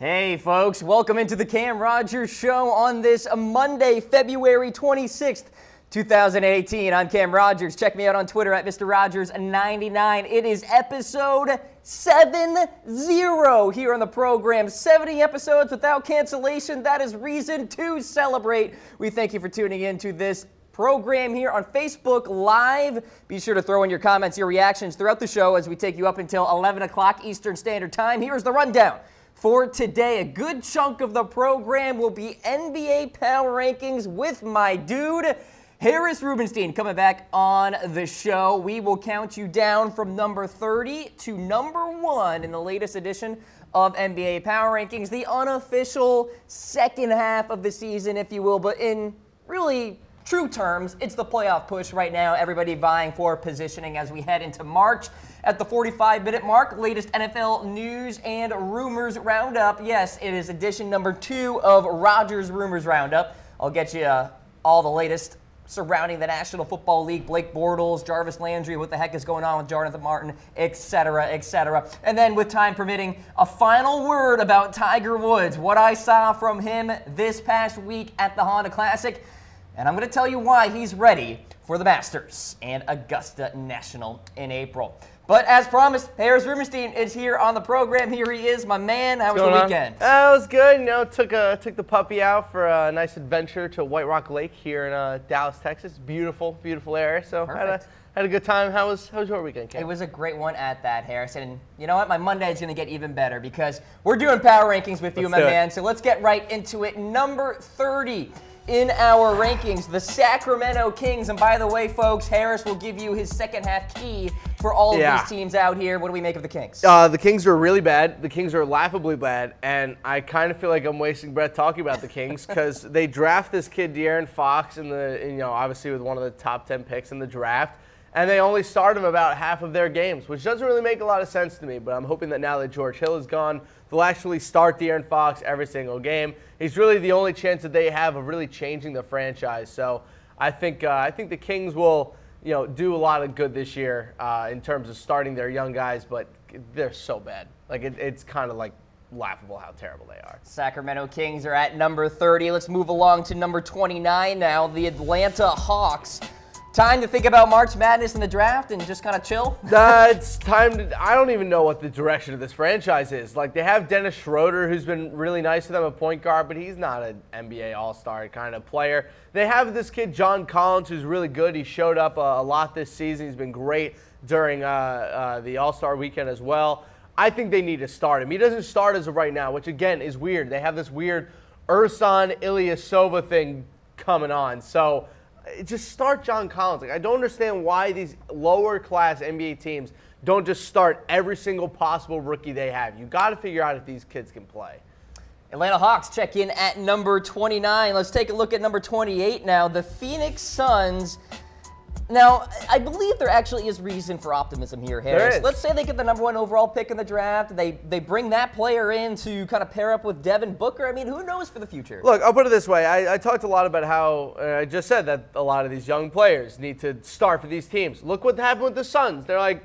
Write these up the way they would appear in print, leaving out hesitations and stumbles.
Hey folks, welcome into the Cam Rogers Show on this Monday, February 26th, 2018. I'm Cam Rogers. Check me out on Twitter at Mr. Rogers99. It is episode 70 here on the program. 70 episodes without cancellation. That is reason to celebrate. We thank you for tuning in to this program here on Facebook Live. Be sure to throw in your comments, your reactions throughout the show as we take you up until 11 o'clock Eastern Standard Time. Here's the rundown for today. A good chunk of the program will be NBA Power Rankings with my dude, Harris Rubenstein, coming back on the show. We will count you down from number 30 to number 1 in the latest edition of NBA Power Rankings, the unofficial second half of the season, if you will, but in really true terms, it's the playoff push right now. Everybody vying for positioning as we head into March. At the 45-minute mark, latest NFL news and rumors roundup. Yes, it is edition number 2 of Rogers Rumors Roundup. I'll get you all the latest surrounding the National Football League, Blake Bortles, Jarvis Landry, what the heck is going on with Jonathan Martin, etc., etc. And then, with time permitting, a final word about Tiger Woods, what I saw from him this past week at the Honda Classic. And I'm going to tell you why he's ready for the Masters and Augusta National in April. But as promised, Harris Rubenstein is here on the program. Here he is, my man. How was the weekend? It was good. You know, took the puppy out for a nice adventure to White Rock Lake here in Dallas, Texas. Beautiful, beautiful area. So had a good time. How was your weekend, Cam? It was a great one at that, Harris. And you know what? My Monday is going to get even better because we're doing power rankings with you, my man. So let's get right into it. Number 30. In our rankings, the Sacramento Kings. And by the way, folks, Harris will give you his second half key for all of these teams out here. What do we make of the Kings? The Kings are really bad. The Kings are laughably bad. And I kind of feel like I'm wasting breath talking about the Kings because they draft this kid, De'Aaron Fox, obviously with one of the top 10 picks in the draft. And they only start him about half of their games, which doesn't really make a lot of sense to me. But I'm hoping that now that George Hill is gone, they'll actually start De'Aaron Fox every single game. He's really the only chance that they have of really changing the franchise. So I think the Kings will do a lot of good this year in terms of starting their young guys, but they're so bad. Like it's kind of like laughable how terrible they are. Sacramento Kings are at number 30. Let's move along to number 29 now, the Atlanta Hawks. Time to think about March Madness and the draft and just kind of chill? It's time to – I don't even know what the direction of this franchise is. Like, they have Dennis Schroeder, who's been really nice to them, a point guard, but he's not an NBA all-star kind of player. They have this kid, John Collins, who's really good. He showed up a lot this season. He's been great during the All-Star weekend as well. I think they need to start him. He doesn't start as of right now, which, again, is weird. They have this weird Ersan Ilyasova thing coming on. So – just start John Collins. Like, I don't understand why these lower-class NBA teams don't just start every single possible rookie they have. You got to figure out if these kids can play. Atlanta Hawks check in at number 29. Let's take a look at number 28 now. The Phoenix Suns. Now, I believe there actually is reason for optimism here, Harris. Let's say they get the number 1 overall pick in the draft. They bring that player in to kind of pair up with Devin Booker. I mean, who knows for the future? Look, I'll put it this way. I talked a lot about how I just said that a lot of these young players need to start for these teams. Look what happened with the Suns. They're like,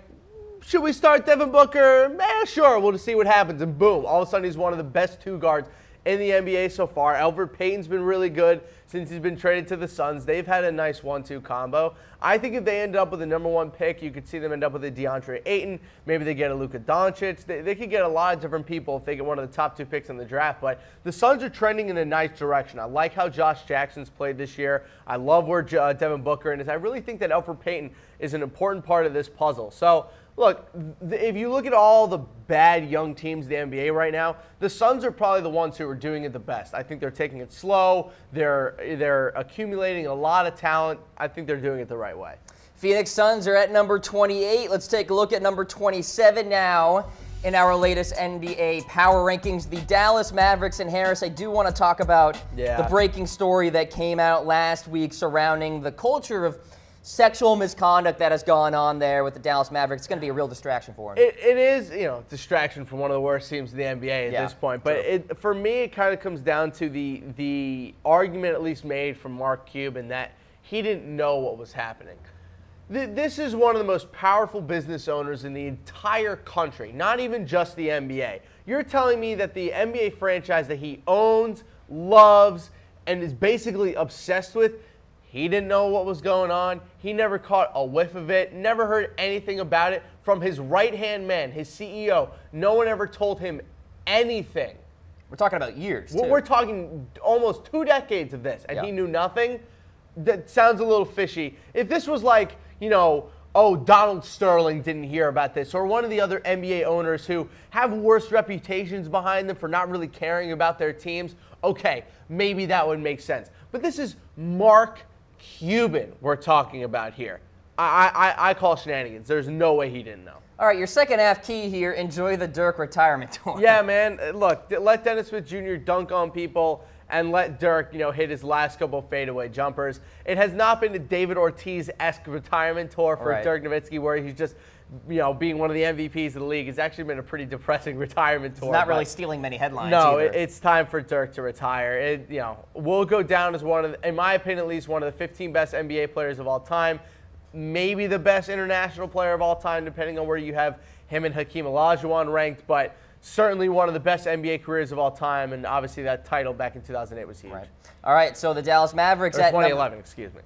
should we start Devin Booker? Sure, we'll just see what happens. And boom, all of a sudden he's one of the best 2 guards in the NBA so far. Elfrid Payton's been really good since he's been traded to the Suns. They've had a nice 1-2 combo. I think if they end up with a number 1 pick, you could see them end up with a DeAndre Ayton. Maybe they get a Luka Doncic. They could get a lot of different people if they get one of the top 2 picks in the draft. But the Suns are trending in a nice direction. I like how Josh Jackson's played this year. I love where Devin Booker is. I really think that Elfrid Payton is an important part of this puzzle. So, look, if you look at all the bad young teams in the NBA right now, the Suns are probably the ones who are doing it the best. I think they're taking it slow. They're accumulating a lot of talent. I think they're doing it the right way. Phoenix Suns are at number 28. Let's take a look at number 27 now in our latest NBA Power Rankings. The Dallas Mavericks. And Harris, I do want to talk about the breaking story that came out last week surrounding the culture of sexual misconduct that has gone on there with the Dallas Mavericks. It's going to be a real distraction for him. It is, distraction from one of the worst teams in the NBA at this point. But for me, it kind of comes down to the argument at least made from Mark Cuban that he didn't know what was happening. This is one of the most powerful business owners in the entire country, not even just the NBA. You're telling me that the NBA franchise that he owns, loves, and is basically obsessed with, he didn't know what was going on. He never caught a whiff of it, never heard anything about it from his right-hand man, his CEO. No one ever told him anything. We're talking about years, too. We're talking almost 2 decades of this, and he knew nothing. That sounds a little fishy. If this was like, you know, oh, Donald Sterling didn't hear about this, or one of the other NBA owners who have worse reputations behind them for not really caring about their teams, okay, maybe that would make sense. But this is Mark Cuban we're talking about here. I call shenanigans. There's no way he didn't know. All right, your second half key here, enjoy the Dirk retirement tour. Yeah, man. Look, let Dennis Smith Jr. dunk on people and let Dirk, you know, hit his last couple fadeaway jumpers. It has not been a David Ortiz-esque retirement tour for Dirk Nowitzki where he's just, you know, being one of the MVPs of the league. It's actually been a pretty depressing retirement tour. He's not really stealing many headlines No, either. It's time for Dirk to retire. You know, will go down as one of, in my opinion at least, one of the 15 best NBA players of all time. Maybe the best international player of all time, depending on where you have him and Hakeem Olajuwon ranked, but certainly one of the best NBA careers of all time, and obviously that title back in 2008 was huge. All right, so the Dallas Mavericks at 2011, excuse me.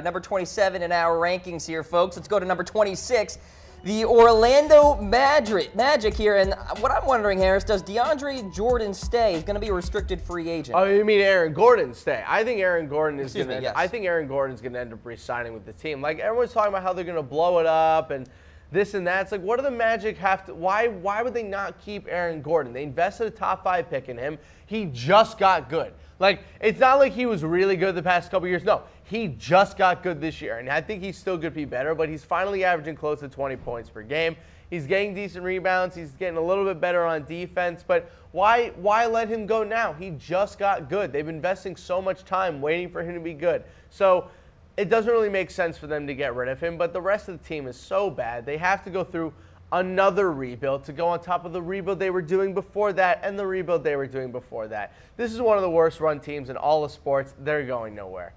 Number 27 in our rankings here, folks. Let's go to number 26. The Orlando Magic here, and what I'm wondering, Harris, does DeAndre Jordan stay? He's going to be a restricted free agent. Oh, you mean Aaron Gordon stay? I think Aaron Gordon is going to. Yes. I think Aaron Gordon's going to end up re-signing with the team. Like everyone's talking about how they're going to blow it up and this and that. It's like, what do the Magic have to? Why would they not keep Aaron Gordon? They invested a top 5 pick in him. He just got good. Like, it's not like he was really good the past couple years. No, he just got good this year. And I think he's still going to be better, but he's finally averaging close to 20 points per game. He's getting decent rebounds. He's getting a little bit better on defense. But why let him go now? He just got good. They've been investing so much time waiting for him to be good. So it doesn't really make sense for them to get rid of him. But the rest of the team is so bad. They have to go through another rebuild to go on top of the rebuild they were doing before that and the rebuild they were doing before that. This is one of the worst run teams in all of sports. They're going nowhere.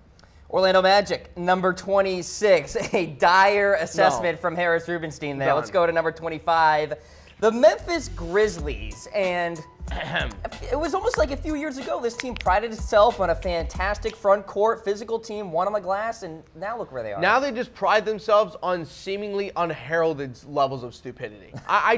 Orlando Magic, number 26. A dire assessment from Harris Rubenstein there. Done. Let's go to number 25. The Memphis Grizzlies. And it was almost like a few years ago, this team prided itself on a fantastic front court, physical team, one on the glass, and now look where they are. Now they just pride themselves on seemingly unheralded levels of stupidity. I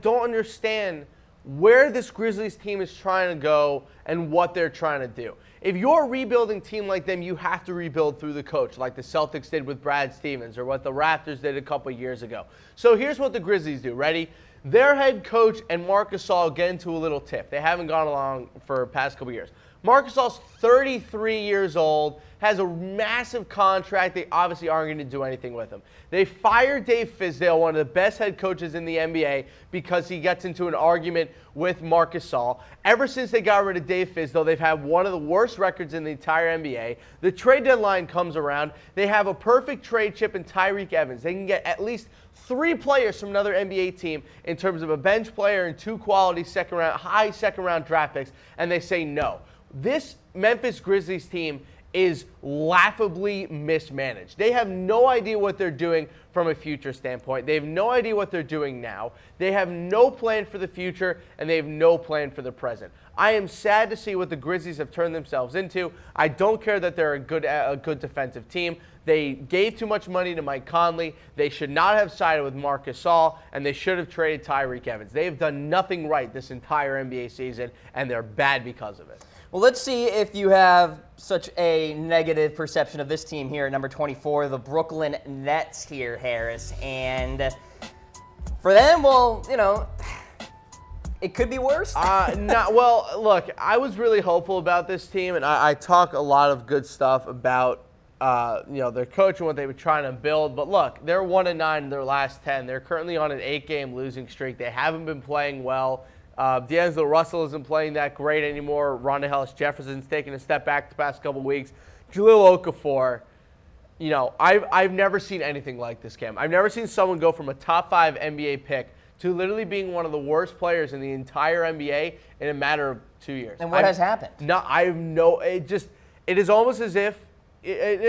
don't understand where this Grizzlies team is trying to go and what they're trying to do. If you're a rebuilding team like them, you have to rebuild through the coach, like the Celtics did with Brad Stevens or what the Raptors did a couple years ago. So here's what the Grizzlies do. Ready? Their head coach and Marc Gasol get into a little tiff. They haven't gone along for the past couple years. Marc Gasol's 33 years old, has a massive contract. They obviously aren't going to do anything with him. They fired Dave Fizdale, one of the best head coaches in the NBA, because he gets into an argument with Marc Gasol. Ever since they got rid of Dave Fizdale, they've had one of the worst records in the entire NBA. The trade deadline comes around. They have a perfect trade chip in Tyreke Evans. They can get at least 3 players from another NBA team in terms of a bench player and 2 quality high second round draft picks, and they say no. This Memphis Grizzlies team is laughably mismanaged. They have no idea what they're doing from a future standpoint. They have no idea what they're doing now. They have no plan for the future, and they have no plan for the present. I am sad to see what the Grizzlies have turned themselves into. I don't care that they're a good defensive team. They gave too much money to Mike Conley. They should not have sided with Marc Gasol, and they should have traded Tyreke Evans. They have done nothing right this entire NBA season, and they're bad because of it. Well, let's see if you have such a negative perception of this team here at number 24, the Brooklyn Nets here, Harris. And for them, well, you know, it could be worse. Well, look, I was really hopeful about this team, and I talk a lot of good stuff about their coach and what they were trying to build. But look, they're 1-9 in their last 10. They're currently on an 8-game losing streak. They haven't been playing well. D'Angelo Russell isn't playing that great anymore. Ronda Hollis-Jefferson's taken a step back the past couple weeks. Jahlil Okafor, you know, I've never seen anything like this, Cam. I've never seen someone go from a top 5 NBA pick to literally being one of the worst players in the entire NBA in a matter of 2 years. And what has happened? It is almost as if, it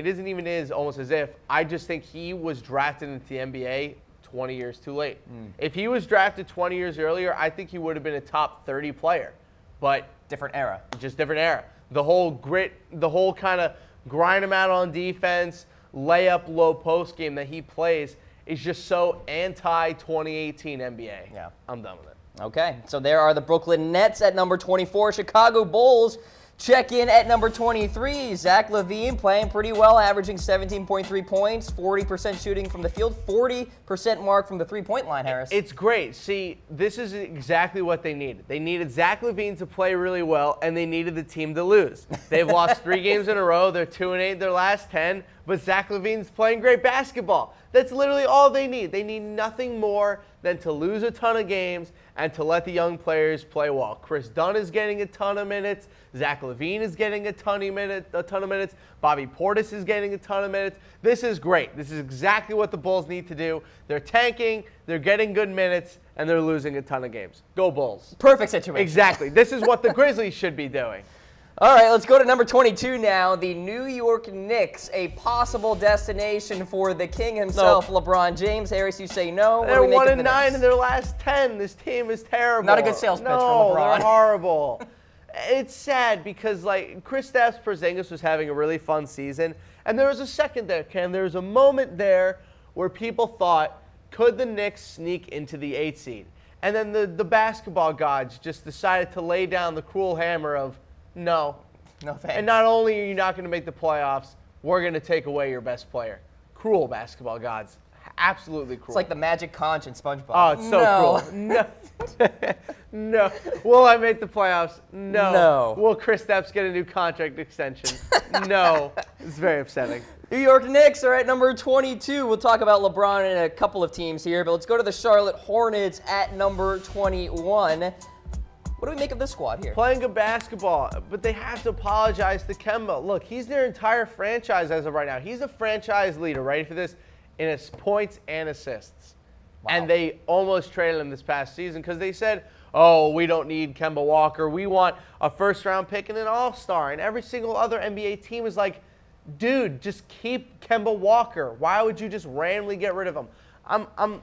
isn't even almost as if, I just think he was drafted into the NBA 20 years too late. If he was drafted 20 years earlier, I think he would have been a top 30 player. But different era. Just different era. The whole grit, the whole kind of grind him out on defense, layup, low post game that he plays is just so anti-2018 NBA. Yeah. I'm done with it. Okay, so there are the Brooklyn Nets at number 24. Chicago Bulls check in at number 23. Zach LaVine playing pretty well, averaging 17.3 points, 40% shooting from the field, 40% mark from the three-point line, Harris. It's great. See, this is exactly what they needed. They needed Zach LaVine to play really well, and they needed the team to lose. They've lost 3 games in a row. They're 2-8 their last 10, but Zach LaVine's playing great basketball. That's literally all they need. They need nothing more than to lose a ton of games and to let the young players play well. Chris Dunn is getting a ton of minutes. Zach LaVine is getting a ton of minutes. Bobby Portis is getting a ton of minutes. This is great. This is exactly what the Bulls need to do. They're tanking, they're getting good minutes, and they're losing a ton of games. Go Bulls. Perfect situation. Exactly. This is what the Grizzlies should be doing. All right, let's go to number 22 now. The New York Knicks, a possible destination for the king himself, LeBron James. Harris, you say no. They're 1-9 in their last 10. This team is terrible. Not a good sales pitch for No, LeBron. they're horrible. It's sad because, like, Kristaps Porzingis was having a really fun season, and there was a second there, Ken. There was a moment there where people thought, could the Knicks sneak into the 8th seed? And then the basketball gods just decided to lay down the cruel hammer of, no. No thanks. And not only are you not going to make the playoffs, we're going to take away your best player. Cruel basketball gods. Absolutely cruel. It's like the magic conch in SpongeBob. Oh, it's so cruel. No. No. Will I make the playoffs? No. No. Will Kristaps get a new contract extension? No. It's very upsetting. New York Knicks are at number 22. We'll talk about LeBron and a couple of teams here, but let's go to the Charlotte Hornets at number 21. What do we make of this squad here? Playing good basketball, but they have to apologize to Kemba. Look, he's their entire franchise as of right now. He's a franchise leader, ready for this, in his points and assists. Wow. And they almost traded him this past season because they said, oh, we don't need Kemba Walker. We want a first-round pick and an all-star. And every single other NBA team is like, dude, just keep Kemba Walker. Why would you just randomly get rid of him?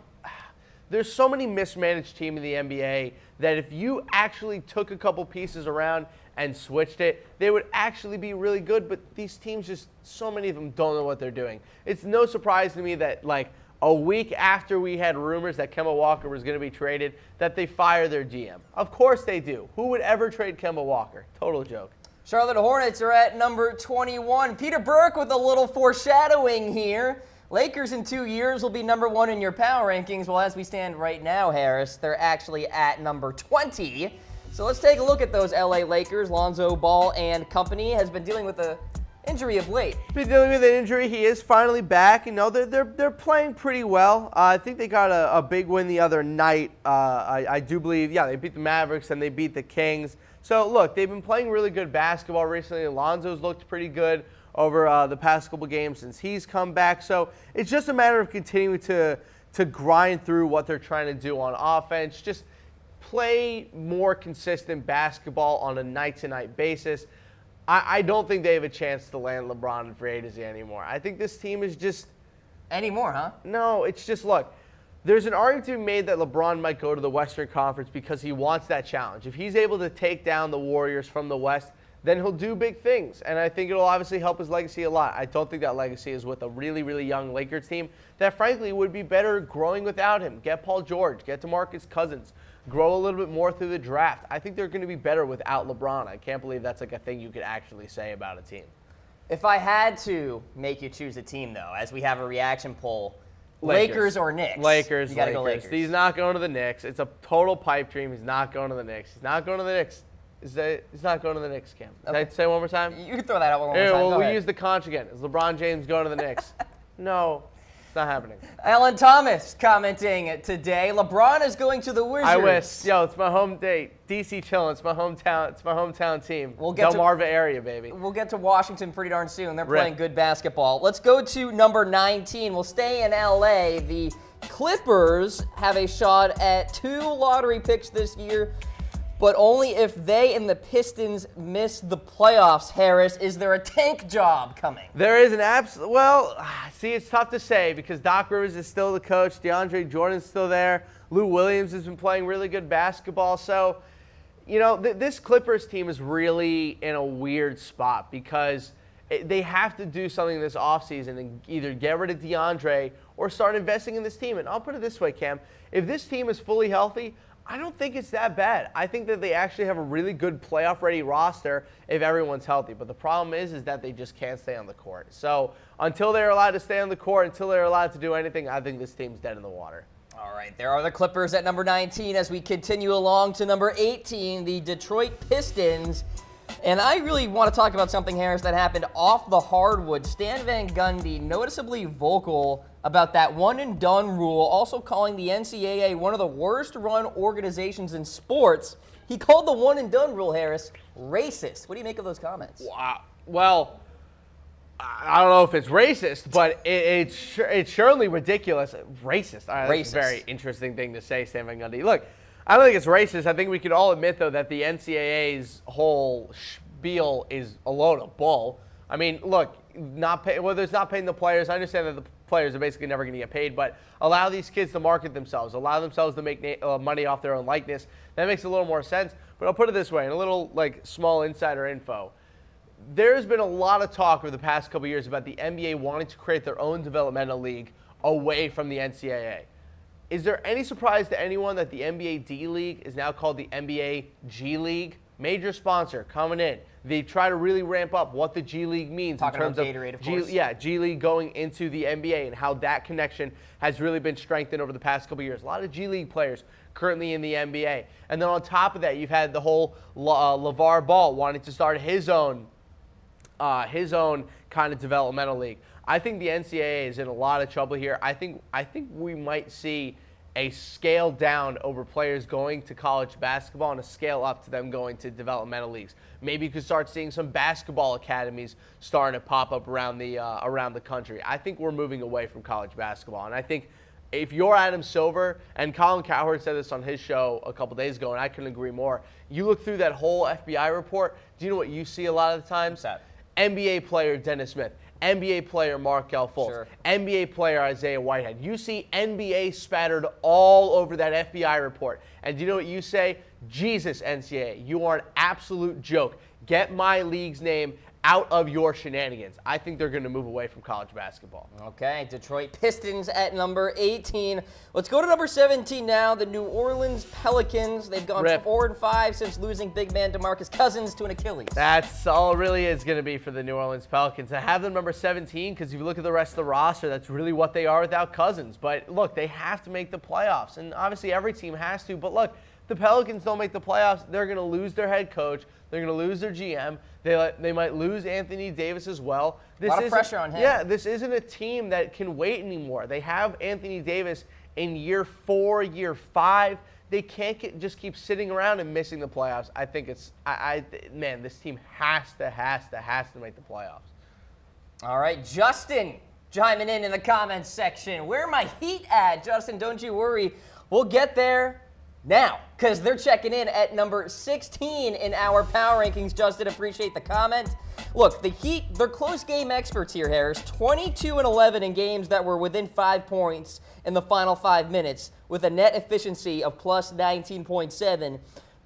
There's so many mismanaged teams in the NBA that if you actually took a couple pieces around and switched it, they would actually be really good. But these teams, just so many of them don't know what they're doing. It's no surprise to me that, like, a week after we had rumors that Kemba Walker was going to be traded, that they fire their GM. Of course they do. Who would ever trade Kemba Walker? Total joke. Charlotte Hornets are at number 21. Peter Burke with a little foreshadowing here. Lakers in 2 years will be number 1 in your power rankings. Well, as we stand right now, Harris, they're actually at number 20. So let's take a look at those LA Lakers. Lonzo Ball and company has been dealing with an injury of late. Been dealing with an injury. He is finally back. You know, they're playing pretty well. I think they got a big win the other night. I do believe, yeah, they beat the Mavericks and they beat the Kings. So, look, they've been playing really good basketball recently. Lonzo's looked pretty good over the past couple games since he's come back. So it's just a matter of continuing to grind through what they're trying to do on offense. Just play more consistent basketball on a night-to-night basis. I don't think they have a chance to land LeBron in free agency anymore. I think this team is just... Anymore, huh? No, it's just, look, there's an argument to be made that LeBron might go to the Western Conference because he wants that challenge. If he's able to take down the Warriors from the West, then he'll do big things. And I think it'll obviously help his legacy a lot. I don't think that legacy is with a really, really young Lakers team that, frankly, would be better growing without him. Get Paul George. Get DeMarcus Cousins. Grow a little bit more through the draft. I think they're going to be better without LeBron. I can't believe that's like a thing you could actually say about a team. If I had to make you choose a team, though, as we have a reaction poll, Lakers or Knicks? Lakers. You got to go Lakers. He's not going to the Knicks. It's a total pipe dream. He's not going to the Knicks. He's not going to the Knicks. He's not going to the Knicks, Cam. Did I say it one more time? You can throw that out one more time. Well, we use the conch again. Is LeBron James going to the Knicks? No, it's not happening. Alan Thomas commenting today. LeBron is going to the Wizards. I wish. Yo, it's my home date. DC chilling. It's my hometown. It's my hometown team. We'll get Delmarva area, baby. We'll get to Washington pretty darn soon. They're playing good basketball. Let's go to number 19. We'll stay in LA. The Clippers have a shot at 2 lottery picks this year. but only if they and the Pistons miss the playoffs, Harris. Is there a tank job coming? There is an absolute, well, see, it's tough to say because Doc Rivers is still the coach. DeAndre Jordan's still there. Lou Williams has been playing really good basketball. So, you know, this Clippers team is really in a weird spot because they have to do something this offseason and either get rid of DeAndre or start investing in this team. And I'll put it this way, Cam. If this team is fully healthy, I don't think it's that bad. I think that they actually have a really good playoff-ready roster if everyone's healthy. But the problem is that they just can't stay on the court. So until they're allowed to stay on the court, until they're allowed to do anything, I think this team's dead in the water. All right, there are the Clippers at number 19 as we continue along to number 18, the Detroit Pistons. And I really want to talk about something, Harris, that happened off the hardwood. Stan Van Gundy noticeably vocal about that one-and-done rule, also calling the NCAA one of the worst-run organizations in sports. He called the one-and-done rule, Harris, racist. What do you make of those comments? Wow. Well, I don't know if it's racist, but it's surely ridiculous. Racist. That's a very interesting thing to say, Stan Van Gundy. Look, I don't think it's racist. I think we could all admit, though, that the NCAA's whole spiel is a load of bull. I mean, look, whether it's not paying the players, I understand that the players are basically never going to get paid, but allow these kids to market themselves, allow themselves to make money off their own likeness. That makes a little more sense. But I'll put it this way, in a little small insider info. There's been a lot of talk over the past couple of years about the NBA wanting to create their own developmental league away from the NCAA. Is there any surprise to anyone that the NBA D-League is now called the NBA G-League? Major sponsor coming in. They try to really ramp up what the G-League means Talking in terms about Gatorade, of course. G-League going into the NBA and how that connection has really been strengthened over the past couple of years. A lot of G-League players currently in the NBA. And then on top of that, you've had the whole LeVar Ball wanting to start his own kind of developmental league. I think the NCAA is in a lot of trouble here. I think we might see a scale down over players going to college basketball and a scale up to them going to developmental leagues. Maybe you could start seeing some basketball academies starting to pop up around the country. I think we're moving away from college basketball, and I think if you're Adam Silver, and Colin Cowherd said this on his show a couple days ago, and I couldn't agree more, you look through that whole FBI report, do you know what you see a lot of the times? NBA player Dennis Smith, NBA player Markelle Fultz, sure. NBA player Isaiah Whitehead. You see NBA spattered all over that FBI report. And do you know what you say? Jesus, NCAA, you are an absolute joke. Get my league's name out of your shenanigans. I think they're going to move away from college basketball. Okay, Detroit Pistons at number 18. Let's go to number 17 now, the New Orleans Pelicans. They've gone 4-5 since losing big man DeMarcus Cousins to an Achilles. That's all it really is going to be for the New Orleans Pelicans. I have them number 17 because if you look at the rest of the roster, that's really what they are without Cousins. But look, they have to make the playoffs, and obviously every team has to. But look, the Pelicans don't make the playoffs, they're going to lose their head coach. They're going to lose their GM. They might lose Anthony Davis as well. A lot of pressure on him. Yeah, this isn't a team that can wait anymore. They have Anthony Davis in year 4, year 5. They can't just keep sitting around and missing the playoffs. I think it's man, this team has to make the playoffs. All right, Justin chiming in the comments section. Where are my Heat at? Justin, don't you worry. We'll get there now, because they're checking in at number 16 in our power rankings. Justin, appreciate the comment. Look, the Heat, they're close game experts here, Harris. 22-11 in games that were within 5 points in the final 5 minutes with a net efficiency of plus 19.7.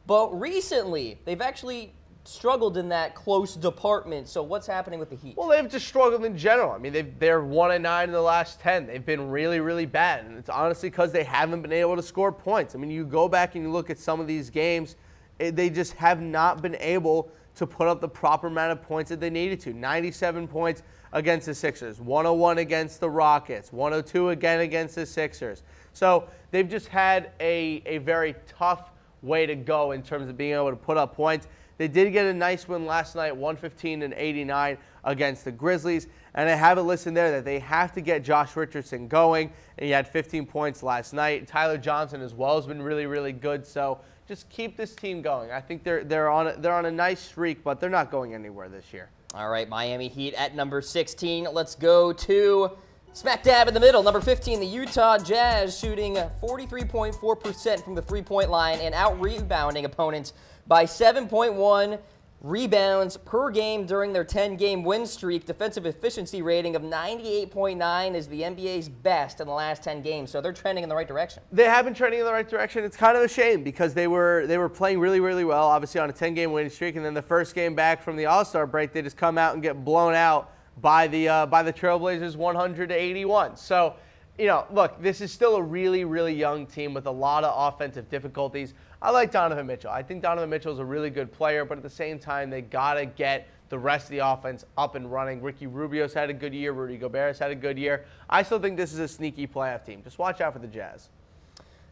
But recently, they've actually struggled in that close department. So what's happening with the Heat? Well, they've just struggled in general. I mean, they're 1-9 in the last 10. They've been really, really bad. And it's honestly because they haven't been able to score points. I mean, you go back and you look at some of these games, they just have not been able to put up the proper amount of points that they needed to. 97 points against the Sixers, 101 against the Rockets, 102 again against the Sixers. So they've just had a very tough way to go in terms of being able to put up points. They did get a nice win last night, 115-89 against the Grizzlies. And I have it listed there that they have to get Josh Richardson going. And he had 15 points last night. Tyler Johnson as well has been really, really good. So just keep this team going. I think they're on a nice streak, but they're not going anywhere this year. All right, Miami Heat at number 16. Let's go to Smack dab in the middle, number 15, the Utah Jazz, shooting 43.4% from the three-point line and out-rebounding opponents by 7.1 rebounds per game during their 10-game win streak. Defensive efficiency rating of 98.9 is the NBA's best in the last 10 games, so they're trending in the right direction. They have been trending in the right direction. It's kind of a shame because they were playing really, really well, obviously on a 10-game winning streak, and then the first game back from the All-Star break, they just come out and get blown out by the Trailblazers 100-81. So, you know, look, this is still a really, really young team with a lot of offensive difficulties. I like Donovan Mitchell. I think Donovan Mitchell is a really good player, but at the same time, they got to get the rest of the offense up and running. Ricky Rubio's had a good year. Rudy Gobert's had a good year. I still think this is a sneaky playoff team. Just watch out for the Jazz.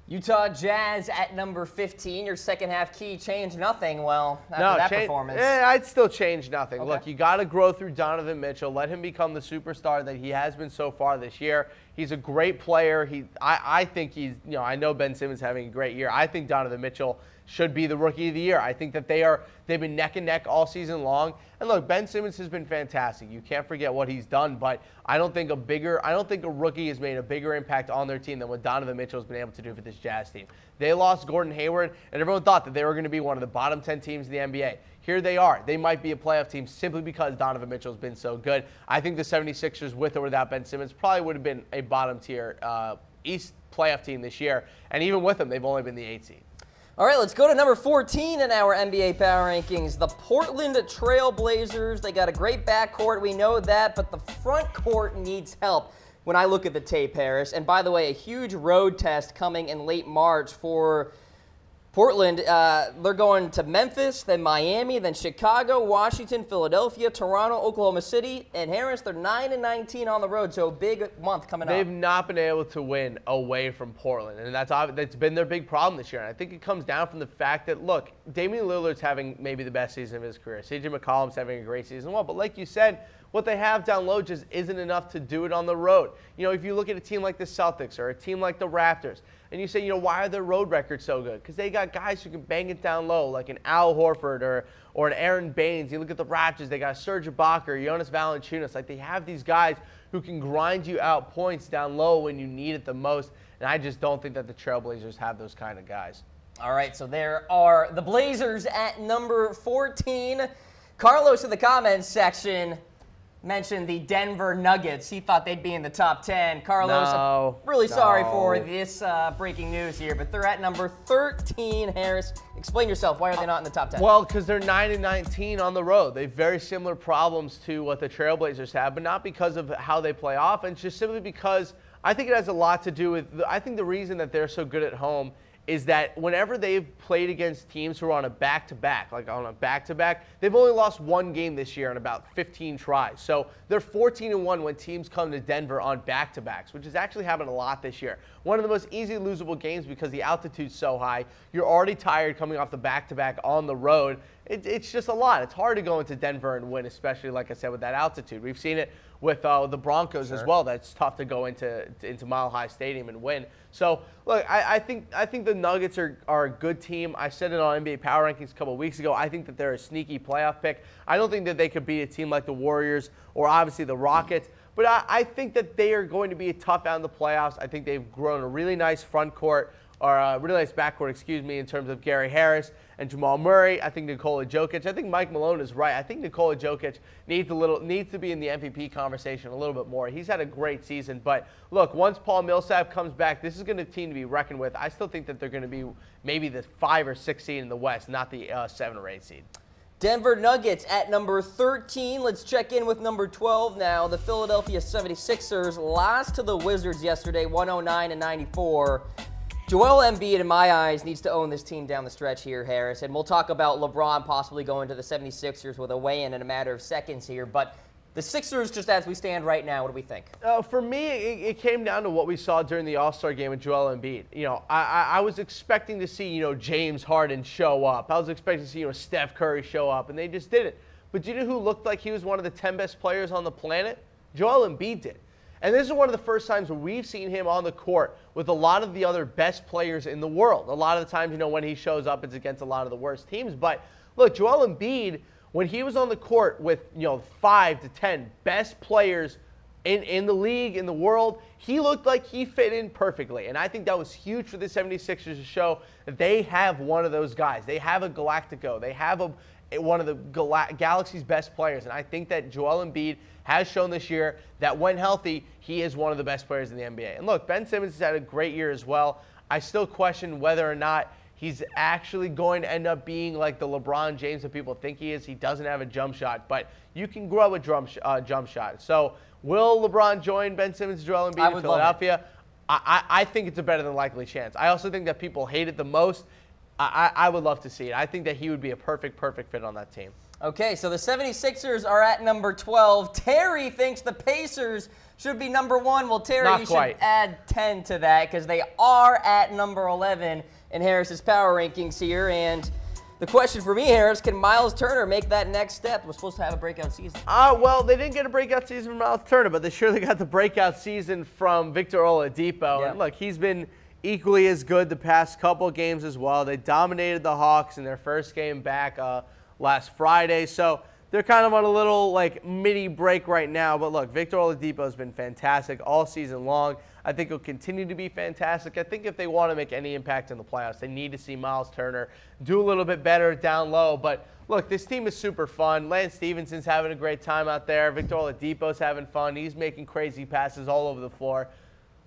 Utah Jazz at number 15. Your second half key changed nothing, well, after that performance. Yeah, I'd still change nothing. Okay. Look, you got to grow through Donovan Mitchell. Let him become the superstar that he has been so far this year. He's a great player. I think he's, you know, I know Ben Simmons having a great year. I think Donovan Mitchell should be the Rookie of the Year. I think that they've been neck and neck all season long. And look, Ben Simmons has been fantastic. You can't forget what he's done, but I don't think a rookie has made a bigger impact on their team than what Donovan Mitchell has been able to do for this Jazz team. They lost Gordon Hayward, and everyone thought that they were going to be one of the bottom 10 teams in the NBA. Here they are. They might be a playoff team simply because Donovan Mitchell has been so good. I think the 76ers, with or without Ben Simmons, probably would have been a bottom tier East playoff team this year. And even with them, they've only been the 8th seed. All right, let's go to number 14 in our NBA power rankings. The Portland Trail Blazers. They got a great backcourt, we know that, but the front court needs help when I look at the tape, Harris. And by the way, a huge road test coming in late March for Portland. They're going to Memphis, then Miami, then Chicago, Washington, Philadelphia, Toronto, Oklahoma City, and Harris. They're 9-19 on the road, so a big month coming up. They've not been able to win away from Portland, and that's been their big problem this year. And I think it comes down from the fact that, look, Damian Lillard's having maybe the best season of his career. CJ McCollum's having a great season as well. But like you said, what they have down low just isn't enough to do it on the road. You know, if you look at a team like the Celtics or a team like the Raptors, and you say, you know, why are their road records so good? Because they got guys who can bang it down low, like an Al Horford or an Aaron Baines. You look at the Raptors, they got Serge Ibaka, Jonas Valanciunas. Like, they have these guys who can grind you out points down low when you need it the most. And I just don't think that the Trailblazers have those kind of guys. All right, so there are the Blazers at number 14. Carlos in the comments section mentioned the Denver Nuggets. He thought they'd be in the top 10. Carlos, really sorry for this breaking news here, but they're at number 13. Harris, explain yourself. Why are they not in the top 10? Well, because they're 9-19 on the road. They have very similar problems to what the Trailblazers have, but not because of how they play offense, just simply because I think it has a lot to do with, I think the reason that they're so good at home is that whenever they've played against teams who are on a back-to-back, they've only lost one game this year in about 15 tries. So they're 14-1 when teams come to Denver on back-to-backs, which has actually happened a lot this year. One of the most easy losable games because the altitude's so high. You're already tired coming off the back-to-back on the road. It's just a lot. It's hard to go into Denver and win, especially, like I said, with that altitude. We've seen it with the Broncos as well. That's tough to go into Mile High Stadium and win. So, look, I think the Nuggets are a good team. I said it on NBA Power Rankings a couple of weeks ago. I think that they're a sneaky playoff pick. I don't think that they could beat a team like the Warriors or obviously the Rockets. But I think that they are going to be tough out in the playoffs. I think they've grown a really nice front court, or a really nice backcourt, excuse me, in terms of Gary Harris and Jamal Murray. I think Nikola Jokic. I think Mike Malone is right. I think Nikola Jokic needs to be in the MVP conversation a little bit more. He's had a great season, but look, once Paul Millsap comes back, this is going to be a team to be reckoned with. I still think that they're going to be maybe the 5 or 6 seed in the West, not the 7 or 8 seed. Denver Nuggets at number 13. Let's check in with number 12 now. The Philadelphia 76ers lost to the Wizards yesterday, 109-94. Joel Embiid, in my eyes, needs to own this team down the stretch here, Harris. And we'll talk about LeBron possibly going to the 76ers with a weigh-in in a matter of seconds here. But the Sixers, just as we stand right now, what do we think? For me, it came down to what we saw during the All-Star game with Joel Embiid. You know, I was expecting to see, you know, James Harden show up. I was expecting to see, you know, Steph Curry show up, and they just didn't. But do you know who looked like he was one of the 10 best players on the planet? Joel Embiid did. And this is one of the first times where we've seen him on the court with a lot of the other best players in the world. A lot of the times, you know, when he shows up, it's against a lot of the worst teams. But look, Joel Embiid, when he was on the court with, you know, 5 to 10 best players in the league, in the world. He looked like he fit in perfectly. And I think that was huge for the 76ers to show that they have one of those guys. They have a Galactico. They have one of the Galaxy's best players. And I think that Joel Embiid has shown this year that when healthy, he is one of the best players in the NBA. And look, Ben Simmons has had a great year as well. I still question whether or not he's actually going to end up being like the LeBron James that people think he is. He doesn't have a jump shot, but you can grow a jump shot. So will LeBron join Ben Simmons and Joel Embiid in Philadelphia? I think it's a better than likely chance. I also think that people hate it the most. I would love to see it. I think that he would be a perfect fit on that team. Okay, so the 76ers are at number 12. Terry thinks the Pacers should be number 1. Well, Terry, you should add 10 to that because they are at number 11 in Harris's power rankings here. And the question for me, Harris, can Miles Turner make that next step? We're supposed to have a breakout season. Well, they didn't get a breakout season from Miles Turner, but they surely got the breakout season from Victor Oladipo. Yeah. And look, he's been equally as good the past couple games as well. They dominated the Hawks in their first game back last Friday. So they're kind of on a little mini break right now. But look, Victor Oladipo has been fantastic all season long. I think he'll continue to be fantastic. I think if they want to make any impact in the playoffs, they need to see Miles Turner do a little bit better down low. But look, this team is super fun. Lance Stephenson's having a great time out there. Victor Oladipo's having fun. He's making crazy passes all over the floor.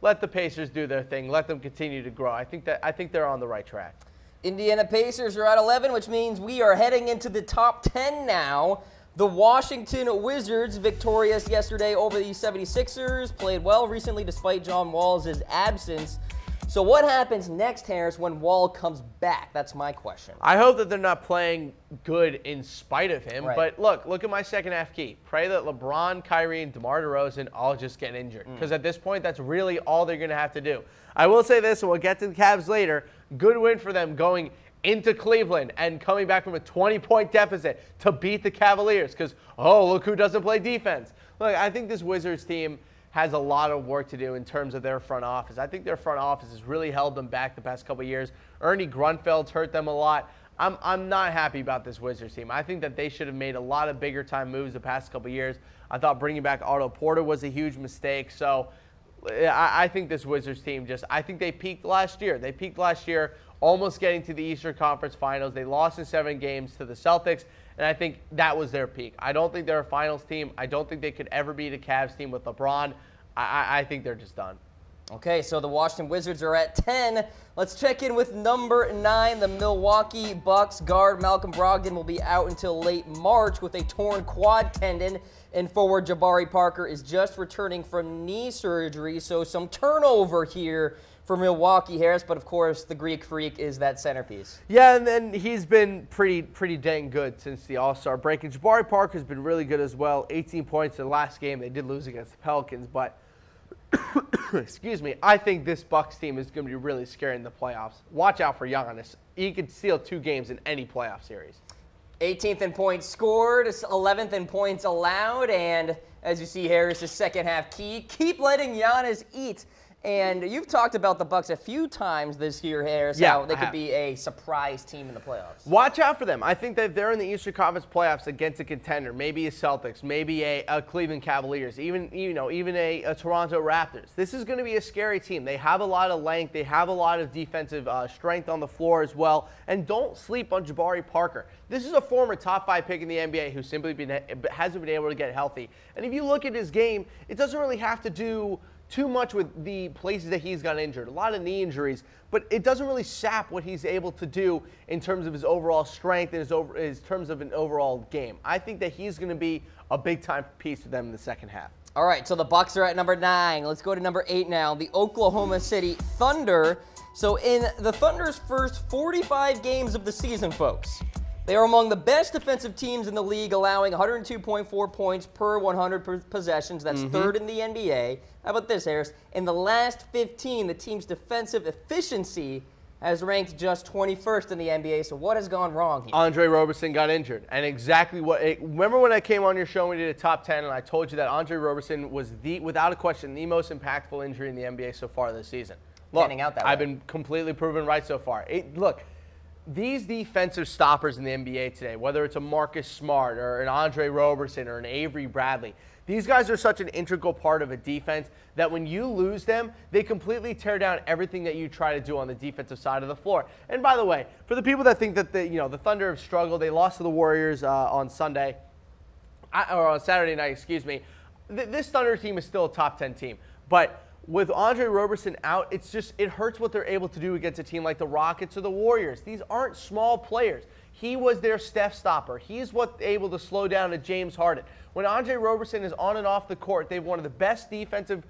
Let the Pacers do their thing. Let them continue to grow. I think they're on the right track. Indiana Pacers are at 11, which means we are heading into the top 10 now. The Washington Wizards, victorious yesterday over the 76ers, played well recently despite John Wall's absence. So what happens next, Harris, when Wall comes back? That's my question. I hope that they're not playing good in spite of him. Right. But look at my second half key. Pray that LeBron, Kyrie, and DeMar DeRozan all just get injured. Because at this point, that's really all they're going to have to do. I will say this, and we'll get to the Cavs later. Good win for them going into Cleveland and coming back from a 20-point deficit to beat the Cavaliers. Because, look who doesn't play defense. Look, I think this Wizards team has a lot of work to do in terms of their front office. I think their front office has really held them back the past couple of years. Ernie Grunfeld's hurt them a lot. I'm not happy about this Wizards team. I think that they should have made a lot of bigger time moves the past couple of years. I thought bringing back Otto Porter was a huge mistake. So I think this Wizards team I think they peaked last year. They peaked last year almost getting to the Eastern Conference Finals. They lost in 7 games to the Celtics, and I think that was their peak. I don't think they're a finals team. I don't think they could ever beat a Cavs team with LeBron. I think they're just done. Okay, so the Washington Wizards are at 10. Let's check in with number 9. The Milwaukee Bucks guard Malcolm Brogdon will be out until late March with a torn quad tendon. And forward Jabari Parker is just returning from knee surgery. So some turnover here for Milwaukee, Harris. But, of course, the Greek Freak is that centerpiece. Yeah, and then he's been pretty dang good since the All-Star break. And Jabari Parker's been really good as well. 18 points in the last game. They did lose against the Pelicans, but excuse me, I think this Bucks team is going to be really scary in the playoffs. Watch out for Giannis. He could steal 2 games in any playoff series. 18th in points scored, 11th in points allowed, and as you see, Harris' second half key. Keep letting Giannis eat. And you've talked about the Bucks a few times this year, Harris, how they could be a surprise team in the playoffs. Watch out for them. I think that if they're in the Eastern Conference playoffs against a contender, maybe a Celtics, maybe a Cleveland Cavaliers, even a Toronto Raptors. This is going to be a scary team. They have a lot of length. They have a lot of defensive strength on the floor as well. And don't sleep on Jabari Parker. This is a former top 5 pick in the NBA who simply hasn't been able to get healthy. And if you look at his game, it doesn't really have to do too much with the places that he's got injured. A lot of knee injuries, but it doesn't really sap what he's able to do in terms of his overall strength and his terms of an overall game. I think that he's going to be a big-time piece for them in the second half. All right, so the Bucks are at number 9. Let's go to number 8 now, the Oklahoma City Thunder. So in the Thunder's first 45 games of the season, folks, they are among the best defensive teams in the league, allowing 102.4 points per 100 possessions. That's third in the NBA. How about this, Harris? In the last 15, the team's defensive efficiency has ranked just 21st in the NBA. So what has gone wrong here? Andre Roberson got injured. And exactly remember when I came on your show and we did a top 10 and I told you that Andre Roberson was, without a question, the most impactful injury in the NBA so far this season. Look, Getting out that I've way. been completely proven right so far. Look, these defensive stoppers in the NBA today, whether it's a Marcus Smart or an Andre Roberson or an Avery Bradley, these guys are such an integral part of a defense that when you lose them, they completely tear down everything that you try to do on the defensive side of the floor. And by the way, for the people that think that the Thunder have struggled, they lost to the Warriors on Sunday, or on Saturday night, excuse me. This Thunder team is still a top 10 team, but with Andre Roberson out, it hurts what they're able to do against a team like the Rockets or the Warriors. These aren't small players. He was their Steph stopper. He's what's able to slow down a James Harden. When Andre Roberson is on and off the court, they have one of the best defensive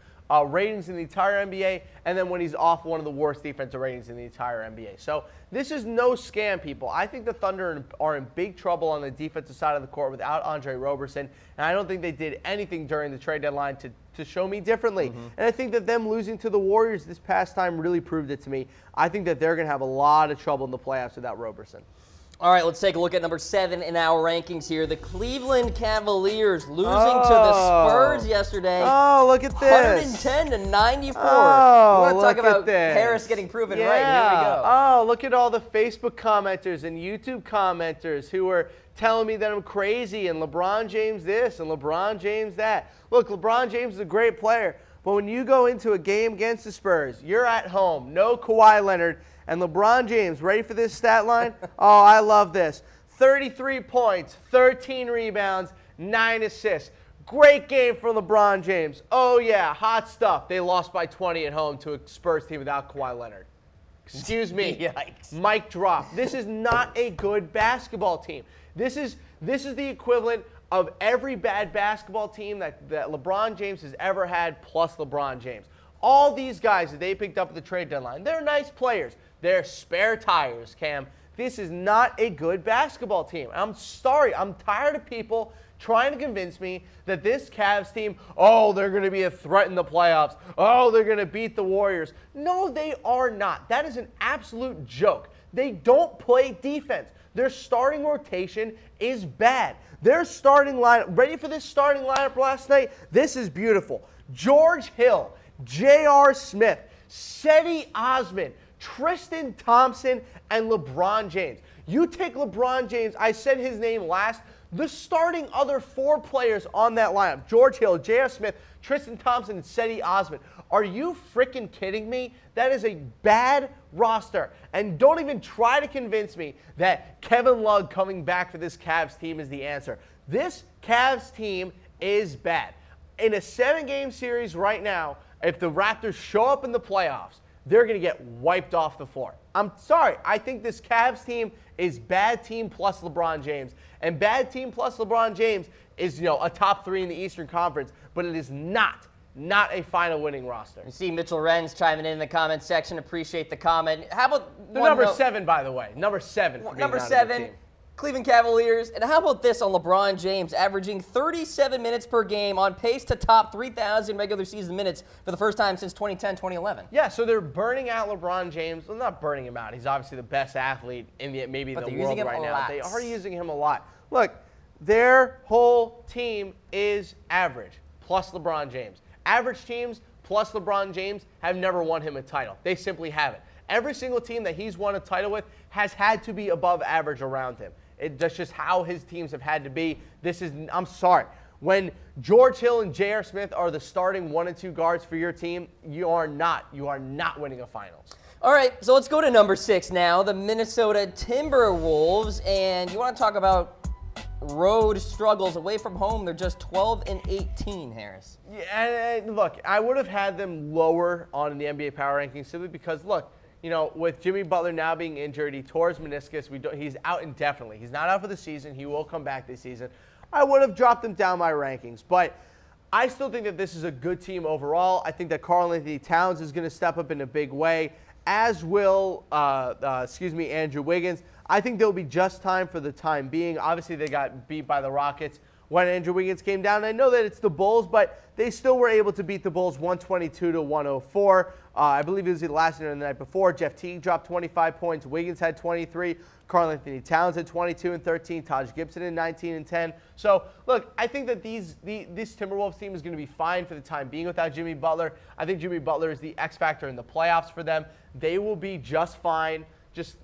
ratings in the entire NBA, and then when he's off, one of the worst defensive ratings in the entire NBA. So this is no scam, people. I think the Thunder are in big trouble on the defensive side of the court without Andre Roberson, and I don't think they did anything during the trade deadline to show me differently. And I think that them losing to the Warriors this past time really proved it to me. I think that they're going to have a lot of trouble in the playoffs without Roberson. All right, let's take a look at number 7 in our rankings here. The Cleveland Cavaliers losing to the Spurs yesterday. Oh, look at this. 110-94. Oh, You want to talk look about at this. Harris getting proven Yeah. right. Here we go. Oh, look at all the Facebook commenters and YouTube commenters who are telling me that I'm crazy and LeBron James this and LeBron James that. Look, LeBron James is a great player, but when you go into a game against the Spurs, you're at home, no Kawhi Leonard, and LeBron James, ready for this stat line? Oh, I love this. 33 points, 13 rebounds, 9 assists. Great game for LeBron James. Oh, yeah, hot stuff. They lost by 20 at home to a Spurs team without Kawhi Leonard. Excuse me. Yikes. Mic drop. This is not a good basketball team. This is the equivalent of every bad basketball team that LeBron James has ever had plus LeBron James. All these guys that they picked up at the trade deadline, they're nice players. They're spare tires, Cam. This is not a good basketball team. I'm sorry. I'm tired of people trying to convince me that this Cavs team, oh, they're going to be a threat in the playoffs. Oh, they're going to beat the Warriors. No, they are not. That is an absolute joke. They don't play defense. Their starting rotation is bad. Their starting lineup, ready for this starting lineup last night? This is beautiful. George Hill, J.R. Smith, Cedi Osman, Tristan Thompson, and LeBron James. You take LeBron James, I said his name last, the starting other 4 players on that lineup, George Hill, J.R. Smith, Tristan Thompson, and Cedi Osman. Are you freaking kidding me? That is a bad roster. And don't even try to convince me that Kevin Love coming back for this Cavs team is the answer. This Cavs team is bad. In a 7-game series right now, if the Raptors show up in the playoffs, they're going to get wiped off the floor. I'm sorry. I think this Cavs team is bad team plus LeBron James. And bad team plus LeBron James is, a top 3 in the Eastern Conference, but it is not a final winning roster. You see Mitchell Renz chiming in the comment section. Appreciate the comment. How about they're number 7, by the way. Number 7 for being number out of the 7, team. Cleveland Cavaliers. And how about this on LeBron James, averaging 37 minutes per game, on pace to top 3,000 regular season minutes for the first time since 2010-2011. Yeah, so they're burning out LeBron James. Well, not burning him out. He's obviously the best athlete in the world right now. They are using him a lot. Look, their whole team is average, plus LeBron James. Average teams plus LeBron James have never won him a title. They simply haven't. Every single team that he's won a title with has had to be above average around him. That's just how his teams have had to be. I'm sorry. When George Hill and J.R. Smith are the starting 1 and 2 guards for your team, you are not winning a finals. All right, so let's go to number 6 now, the Minnesota Timberwolves. And you want to talk about road struggles away from home. They're just 12-18, Harris. Yeah, and look, I would have had them lower on the NBA power rankings simply because, look, with Jimmy Butler now being injured, he tore his meniscus. He's out indefinitely. He's not out for the season. He will come back this season. I would have dropped them down my rankings, but I still think that this is a good team overall. I think that Karl-Anthony Towns is going to step up in a big way, as will, Andrew Wiggins. I think they'll be just time for the time being. Obviously, they got beat by the Rockets when Andrew Wiggins came down. I know that it's the Bulls, but they still were able to beat the Bulls 122-104. I believe it was the last night or the night before. Jeff Teague dropped 25 points. Wiggins had 23. Karl-Anthony Towns had 22 and 13. Taj Gibson had 19 and 10. So, look, I think that this Timberwolves team is going to be fine for the time being without Jimmy Butler. I think Jimmy Butler is the X factor in the playoffs for them. They will be just fine just,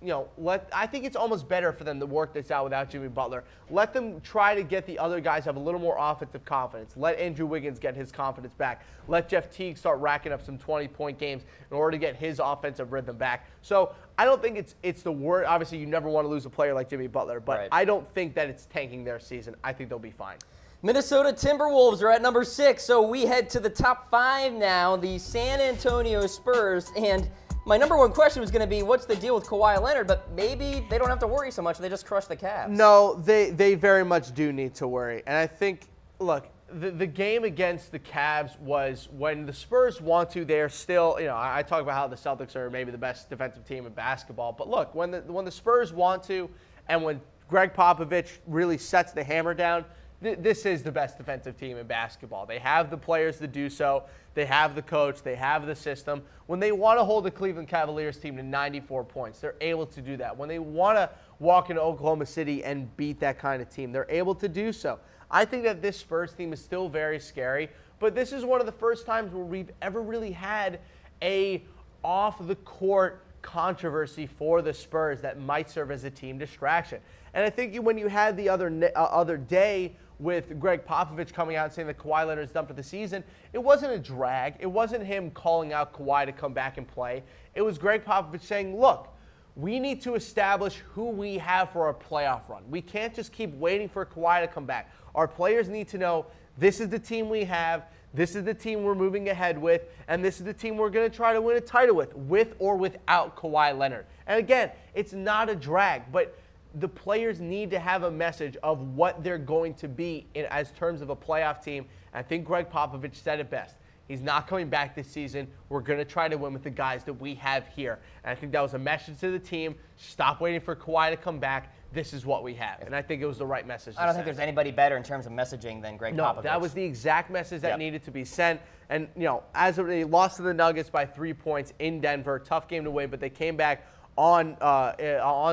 I think it's almost better for them to work this out without Jimmy Butler. Let them try to get the other guys have a little more offensive confidence. Let Andrew Wiggins get his confidence back. Let Jeff Teague start racking up some 20-point games in order to get his offensive rhythm back. So I don't think it's the word. Obviously, you never want to lose a player like Jimmy Butler, but Right. I don't think that it's tanking their season. I think they'll be fine. Minnesota Timberwolves are at number 6, so we head to the top 5 now, the San Antonio Spurs. And my number one question was going to be, what's the deal with Kawhi Leonard? But maybe they don't have to worry so much. They just crush the Cavs. No, they very much do need to worry. And I think, look, the game against the Cavs was when the Spurs want to, they're still, I talk about how the Celtics are maybe the best defensive team in basketball. But look, when the Spurs want to and when Greg Popovich really sets the hammer down, this is the best defensive team in basketball. They have the players to do so. They have the coach. They have the system. When they want to hold the Cleveland Cavaliers team to 94 points, they're able to do that. When they want to walk into Oklahoma City and beat that kind of team, they're able to do so. I think that this Spurs team is still very scary, but this is one of the first times where we've ever really had a off-the-court controversy for the Spurs that might serve as a team distraction. And I think when you had the other day with Greg Popovich coming out and saying that Kawhi Leonard's done for the season, it wasn't a drag. It wasn't him calling out Kawhi to come back and play. It was Greg Popovich saying, look, we need to establish who we have for our playoff run. We can't just keep waiting for Kawhi to come back. Our players need to know this is the team we have, this is the team we're moving ahead with, and this is the team we're going to try to win a title with or without Kawhi Leonard. And again, it's not a drag, but the players need to have a message of what they're going to be in as terms of a playoff team. And I think Greg Popovich said it best. He's not coming back this season. We're going to try to win with the guys that we have here. And I think that was a message to the team. Stop waiting for Kawhi to come back. This is what we have. And I think it was the right message to I don't send. think there's anybody better in terms of messaging than Greg Popovich. No, that was the exact message that needed to be sent. And, as they lost to the Nuggets by 3 points in Denver, tough game to win, but they came back on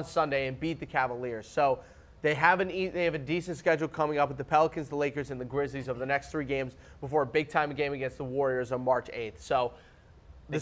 Sunday and beat the Cavaliers. So they have a decent schedule coming up with the Pelicans, the Lakers, and the Grizzlies over the next 3 games before a big-time game against the Warriors on March 8th. So the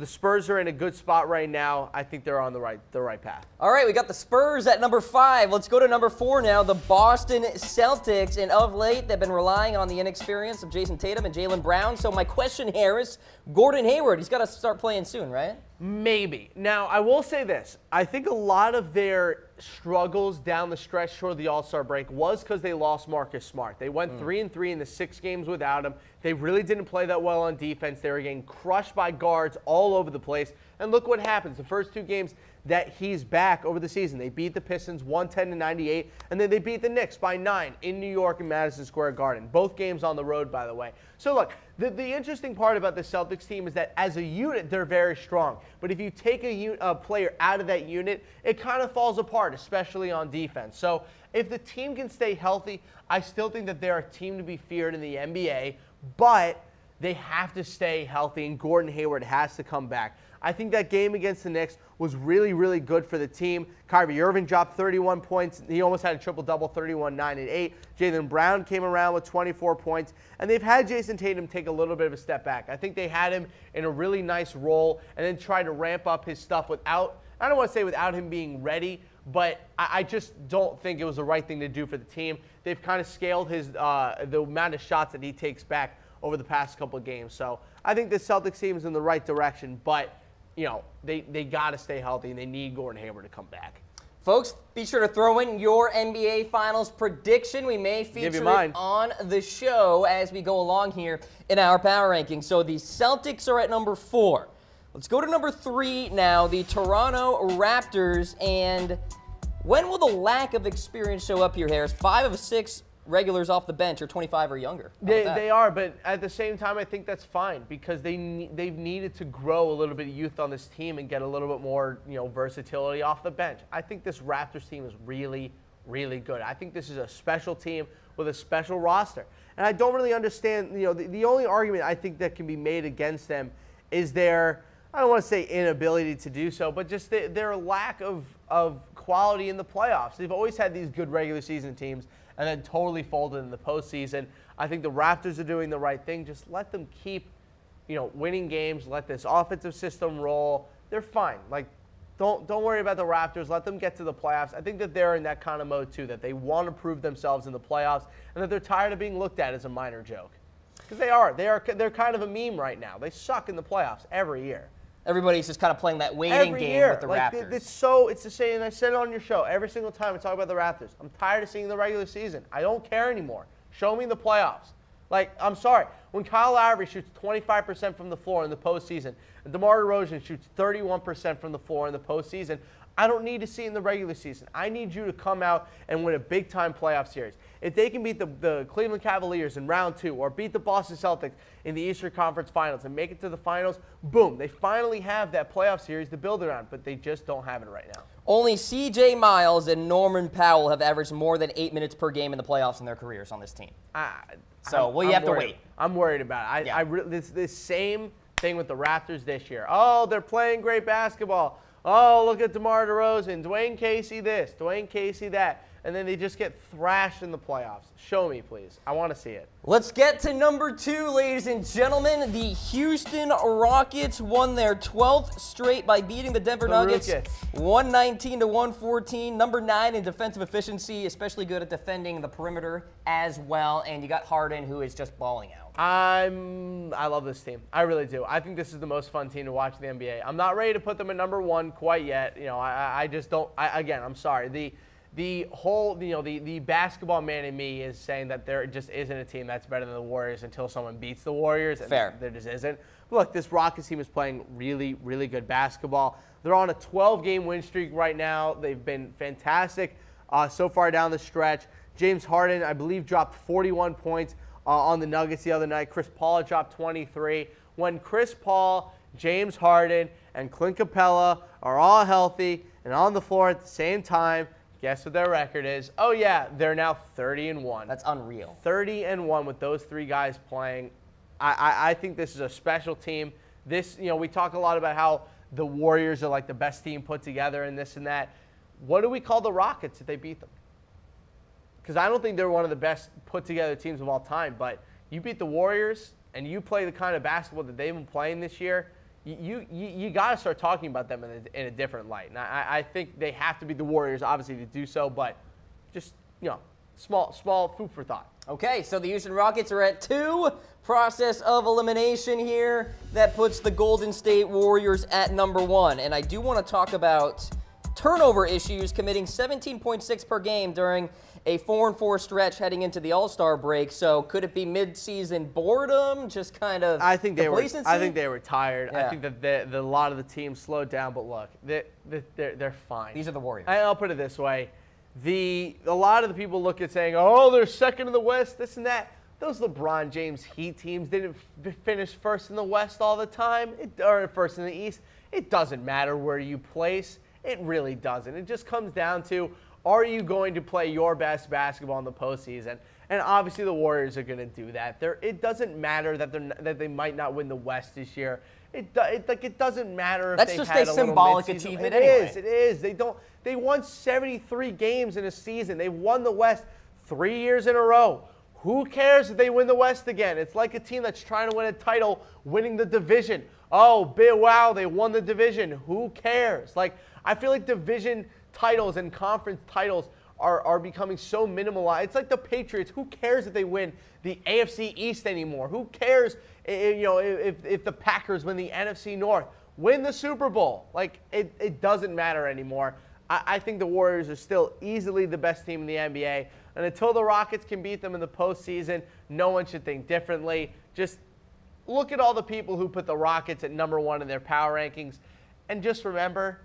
Spurs are in a good spot right now. I think they're on the right path. All right, we got the Spurs at number 5. Let's go to number 4 now, the Boston Celtics. And of late, they've been relying on the inexperience of Jason Tatum and Jaylen Brown. So my question here is, Gordon Hayward, he's got to start playing soon, right? Maybe. Now, I will say this. I think a lot of their struggles down the stretch toward the All-Star break was because they lost Marcus Smart. They went 3-3 in the 6 games without him. They really didn't play that well on defense. They were getting crushed by guards all over the place. And look what happens. The first 2 games that he's back over the season, they beat the Pistons 110-98, and then they beat the Knicks by 9 in New York and Madison Square Garden. Both games on the road, by the way. So look, the interesting part about the Celtics team is that as a unit, they're very strong. But if you take a player out of that unit, it kind of falls apart, especially on defense. So if the team can stay healthy, I still think that they're a team to be feared in the NBA, but they have to stay healthy, and Gordon Hayward has to come back. I think that game against the Knicks was really, really good for the team. Kyrie Irving dropped 31 points. He almost had a triple-double, 31, 9, and 8. Jaylen Brown came around with 24 points. And they've had Jason Tatum take a little bit of a step back. I think they had him in a really nice role and then tried to ramp up his stuff without, I don't want to say without him being ready, but I just don't think it was the right thing to do for the team. They've kind of scaled the amount of shots that he takes back over the past couple of games. So I think the Celtics team is in the right direction, but they got to stay healthy, and they need Gordon Hayward to come back. Folks, be sure to throw in your NBA Finals prediction. We may feature it on the show as we go along here in our power rankings. So the Celtics are at number 4. Let's go to number 3 now, the Toronto Raptors. And when will the lack of experience show up here, Harris? 5 of 6 regulars off the bench are 25 or younger. They are, but at the same time, I think that's fine because they've needed to grow a little bit of youth on this team and get a little bit more versatility off the bench. I think this Raptors team is really, really good. I think this is a special team with a special roster, and I don't really understand. The only argument I think that can be made against them is their, I don't want to say inability to do so, but just their lack of quality in the playoffs. They've always had these good regular season teams and then totally folded in the postseason. I think the Raptors are doing the right thing. Just let them keep, winning games. Let this offensive system roll. They're fine. Don't worry about the Raptors. Let them get to the playoffs. I think that they're in that kind of mode too, that they want to prove themselves in the playoffs, and that they're tired of being looked at as a minor joke. Because they are. They're kind of a meme right now. They suck in the playoffs every year. Everybody's just kind of playing that waiting game with the Raptors. It's the same. I said it on your show every single time I talk about the Raptors. I'm tired of seeing the regular season. I don't care anymore. Show me the playoffs. Like, I'm sorry. When Kyle Lowry shoots 25% from the floor in the postseason, and DeMar DeRozan shoots 31% from the floor in the postseason, I don't need to see it in the regular season. I need you to come out and win a big-time playoff series. If they can beat the Cleveland Cavaliers in round 2 or beat the Boston Celtics in the Eastern Conference Finals and make it to the finals, boom, they finally have that playoff series to build around, but they just don't have it right now. Only C.J. Miles and Norman Powell have averaged more than 8 minutes per game in the playoffs in their careers on this team. You have to wait. I'm worried about it. Yeah. This same thing with the Raptors this year. Oh, they're playing great basketball. Oh, look at DeMar DeRozan, Dwayne Casey this, Dwayne Casey that. And then they just get thrashed in the playoffs. Show me, please. I want to see it. Let's get to number 2, ladies and gentlemen. The Houston Rockets won their 12th straight by beating the Denver Nuggets 119-114. Number 9 in defensive efficiency, especially good at defending the perimeter as well. And you got Harden, who is just balling out. I love this team. I really do. I think this is the most fun team to watch in the NBA. I'm not ready to put them at number 1 quite yet. You know, I just don't. Again, I'm sorry. The whole, you know, the basketball man in me is saying that there just isn't a team that's better than the Warriors until someone beats the Warriors. And fair. There just isn't. But look, this Rockets team is playing really, really good basketball. They're on a 12-game win streak right now. They've been fantastic so far down the stretch. James Harden, I believe, dropped 41 points on the Nuggets the other night. Chris Paul dropped 23. When Chris Paul, James Harden, and Clint Capella are all healthy and on the floor at the same time, guess what their record is? Oh, yeah, they're now 30-1. That's unreal. 30-1 with those 3 guys playing. I think this is a special team. This, you know, we talk a lot about how the Warriors are like the best team put together and this and that. What do we call the Rockets if they beat them? Because I don't think they're one of the best put together teams of all time, but you beat the Warriors and you play the kind of basketball that they've been playing this year, you got to start talking about them in a different light. And I think they have to be the Warriors, obviously, to do so, but just, you know, small food for thought. Okay, so the Houston Rockets are at 2. Process of elimination here. That puts the Golden State Warriors at number 1. And I do want to talk about turnover issues, committing 17.6 per game during a 4-4 stretch heading into the All-Star break. So could it be mid-season boredom, just kind of complacency? I think they were tired. Yeah. I think that a lot of the team slowed down. But look, they're fine. These are the Warriors. I'll put it this way: a lot of the people look at saying, "Oh, they're second in the West, this and that." Those LeBron James Heat teams didn't finish first in the West all the time, or first in the East. It doesn't matter where you place. It really doesn't. It just comes down to, are you going to play your best basketball in the postseason? And obviously the Warriors are going to do that. It doesn't matter that they might not win the West this year. It doesn't matter if that's they've just had a a symbolic little mid-season. achievement anyway. It is. They won 73 games in a season. They won the West 3 years in a row. Who cares if they win the West again? It's like a team that's trying to win a title, winning the division. Oh, wow, they won the division. Who cares? Like, I feel like division titles and conference titles are becoming so minimalized. It's like the Patriots. Who cares if they win the AFC East anymore? Who cares if the Packers win the NFC North? Win the Super Bowl. Like, it doesn't matter anymore. I think the Warriors are still easily the best team in the NBA. And until the Rockets can beat them in the postseason, no one should think differently. Just look at all the people who put the Rockets at number 1 in their power rankings. And just remember,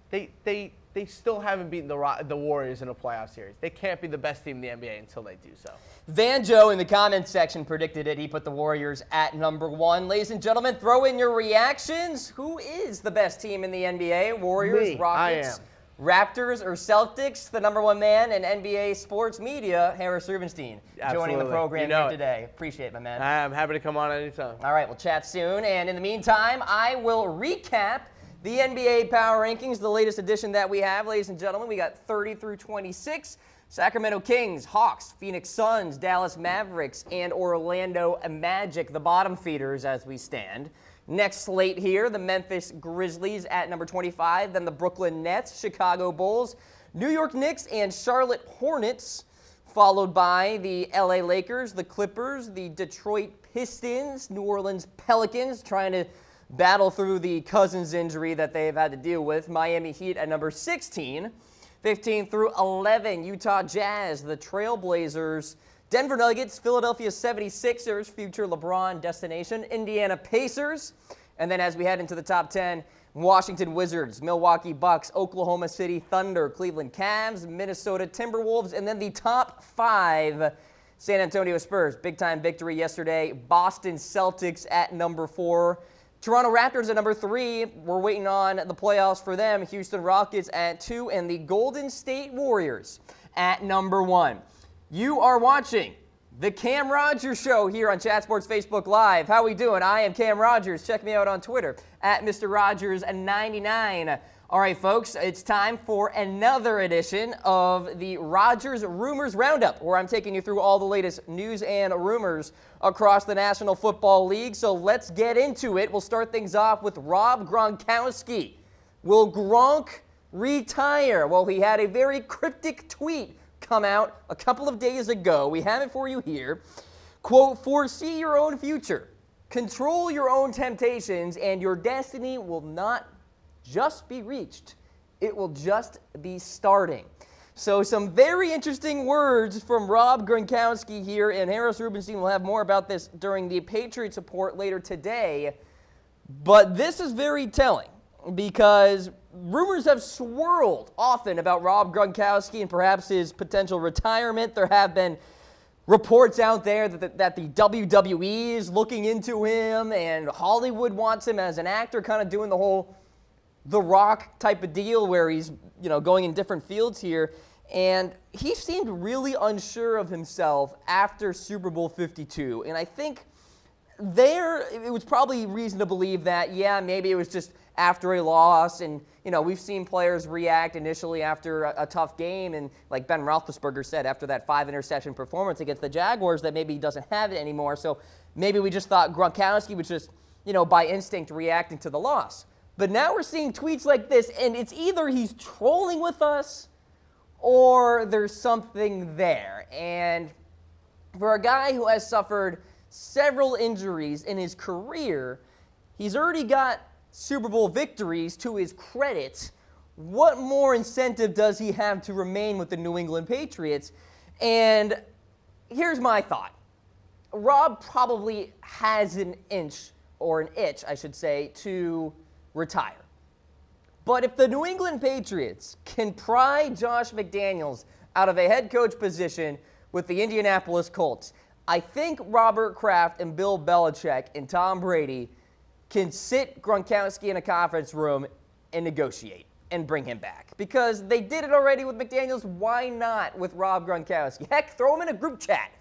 they still haven't beaten the Warriors in a playoff series. They can't be the best team in the NBA until they do so. Vanjo in the comments section predicted it. He put the Warriors at number 1. Ladies and gentlemen, throw in your reactions. Who is the best team in the NBA? Warriors, Me. Rockets, I am. Raptors, or Celtics? The number 1 man in NBA sports media, Harris Rubenstein, joining the program here today. Appreciate it, my man. I'm happy to come on anytime. All right, we'll chat soon. And in the meantime, I will recap the NBA Power Rankings, the latest edition that we have. Ladies and gentlemen, we got 30 through 26. Sacramento Kings, Hawks, Phoenix Suns, Dallas Mavericks, and Orlando Magic, the bottom feeders as we stand. Next slate here, the Memphis Grizzlies at number 25, then the Brooklyn Nets, Chicago Bulls, New York Knicks, and Charlotte Hornets, followed by the LA Lakers, the Clippers, the Detroit Pistons, New Orleans Pelicans, trying to battle through the Cousins injury that they've had to deal with, Miami Heat at number 16, 15 through 11, Utah Jazz, the Trailblazers, Denver Nuggets, Philadelphia 76ers, future LeBron destination, Indiana Pacers, and then as we head into the top 10, Washington Wizards, Milwaukee Bucks, Oklahoma City Thunder, Cleveland Cavs, Minnesota Timberwolves, and then the top 5, San Antonio Spurs. Big-time victory yesterday. Boston Celtics at number 4. Toronto Raptors at number 3. We're waiting on the playoffs for them. Houston Rockets at 2, and the Golden State Warriors at number 1. You are watching the Cam Rogers Show here on Chat Sports Facebook Live. How we doing? I am Cam Rogers. Check me out on Twitter at Mr. Rogers99. All right, folks, it's time for another edition of the Rogers Rumors Roundup, where I'm taking you through all the latest news and rumors across the National Football League. So let's get into it. We'll start things off with Rob Gronkowski. Will Gronk retire? Well, he had a very cryptic tweet come out a couple of days ago. We have it for you here. Quote, "Foresee your own future, control your own temptations, and your destiny will not just be reached. It will just be starting." So some very interesting words from Rob Gronkowski here, and Harris Rubenstein will have more about this during the Patriots report later today. But this is very telling because rumors have swirled often about Rob Gronkowski and perhaps his potential retirement. There have been reports out there that the WWE is looking into him and Hollywood wants him as an actor, kind of doing the whole The Rock type of deal where he's, going in different fields here. And he seemed really unsure of himself after Super Bowl 52. And I think it was probably reason to believe that, yeah, maybe it was just after a loss. And, we've seen players react initially after a tough game. And like Ben Roethlisberger said, after that 5-interception performance against the Jaguars, that maybe he doesn't have it anymore. So maybe we just thought Gronkowski was just, by instinct reacting to the loss. But now we're seeing tweets like this, and it's either he's trolling with us or there's something there. And for a guy who has suffered several injuries in his career, he's already got Super Bowl victories to his credit. What more incentive does he have to remain with the New England Patriots? And here's my thought. Rob probably has an itch, I should say, to retire. But if the New England Patriots can pry Josh McDaniels out of a head coach position with the Indianapolis Colts, I think Robert Kraft and Bill Belichick and Tom Brady can sit Gronkowski in a conference room and negotiate and bring him back. Because they did it already with McDaniels, why not with Rob Gronkowski? Heck, throw him in a group chat.